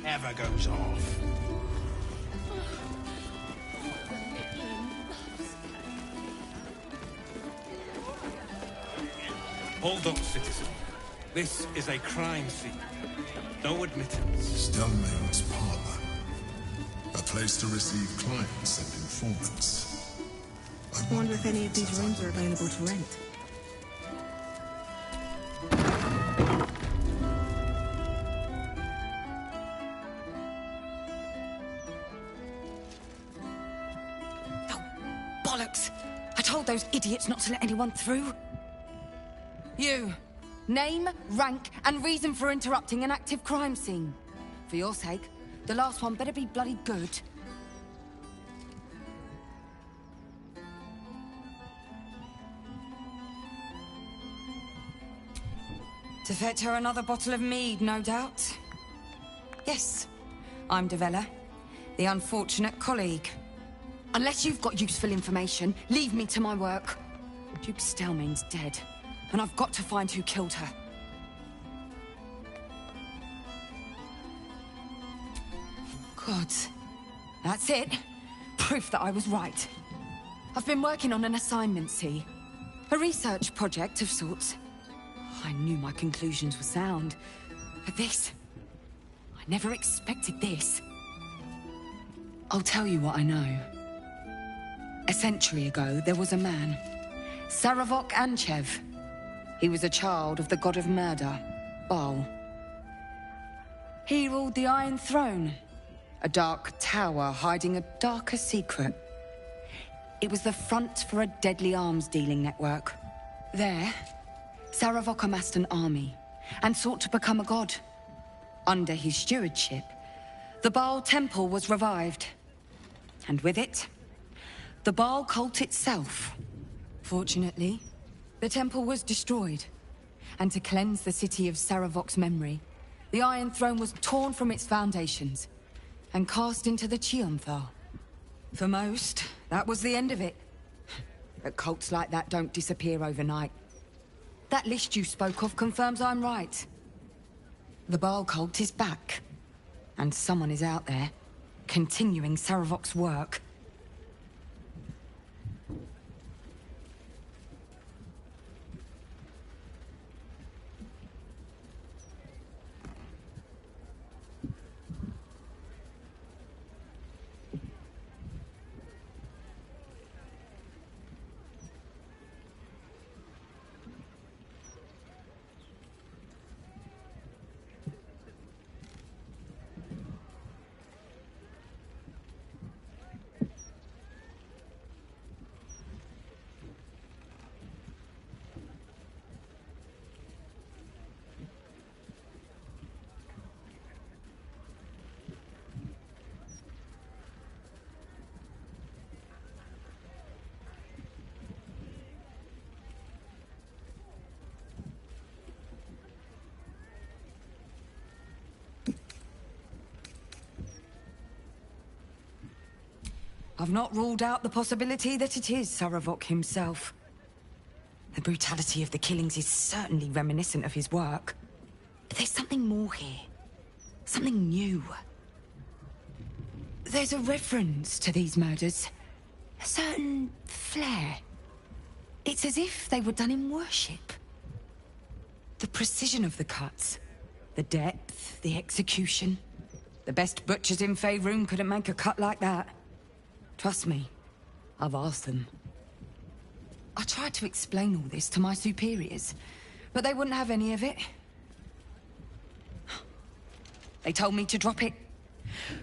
Ever goes off. Hold up, citizen. This is a crime scene. No admittance. Stelmane's parlor. A place to receive clients and informants. I wonder if any of these rooms are available to rent. Bollocks! I told those idiots not to let anyone through. You. Name, rank, and reason for interrupting an active crime scene. For your sake, the last one better be bloody good. To fetch her another bottle of mead, no doubt. Yes, I'm Devella, the unfortunate colleague. Unless you've got useful information, leave me to my work. Duke Stelmane's dead, and I've got to find who killed her. God, that's it. Proof that I was right. I've been working on an assignment, see? A research project of sorts. I knew my conclusions were sound, but this... I never expected this. I'll tell you what I know. A century ago, there was a man, Sarevok Anchev. He was a child of the god of murder, Baal. He ruled the Iron Throne, a dark tower hiding a darker secret. It was the front for a deadly arms-dealing network. There, Sarevok amassed an army and sought to become a god. Under his stewardship, the Baal Temple was revived. And with it, the Baal cult itself. Fortunately, the temple was destroyed. And to cleanse the city of Sarevok's memory, the Iron Throne was torn from its foundations and cast into the Chionthal. For most, that was the end of it. But cults like that don't disappear overnight. That list you spoke of confirms I'm right. The Baal cult is back. And someone is out there, continuing Sarevok's work. I've not ruled out the possibility that it is Sarevok himself. The brutality of the killings is certainly reminiscent of his work. But there's something more here. Something new. There's a reference to these murders. A certain flair. It's as if they were done in worship. The precision of the cuts. The depth, the execution. The best butchers in Faerun couldn't make a cut like that. Trust me, I've asked them. I tried to explain all this to my superiors, but they wouldn't have any of it. They told me to drop it.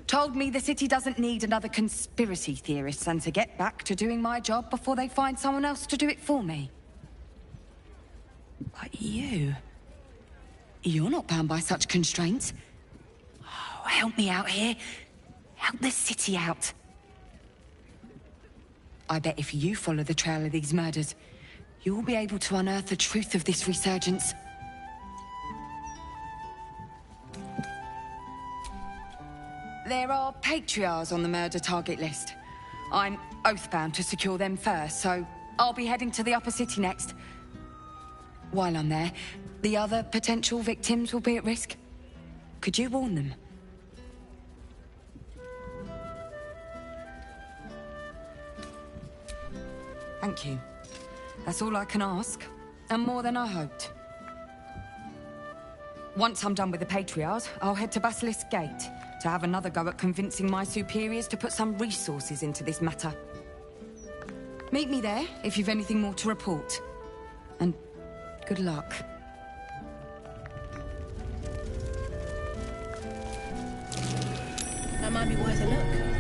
Told me the city doesn't need another conspiracy theorist and to get back to doing my job before they find someone else to do it for me. But you're not bound by such constraints. Oh, help me out here. Help the city out. I bet if you follow the trail of these murders, you'll be able to unearth the truth of this resurgence. There are patriarchs on the murder target list. I'm oath-bound to secure them first, so I'll be heading to the upper city next. While I'm there, the other potential victims will be at risk. Could you warn them? Thank you. That's all I can ask, and more than I hoped. Once I'm done with the Patriarchs, I'll head to Basilisk Gate to have another go at convincing my superiors to put some resources into this matter. Meet me there if you've anything more to report. And good luck. That might be worth a look.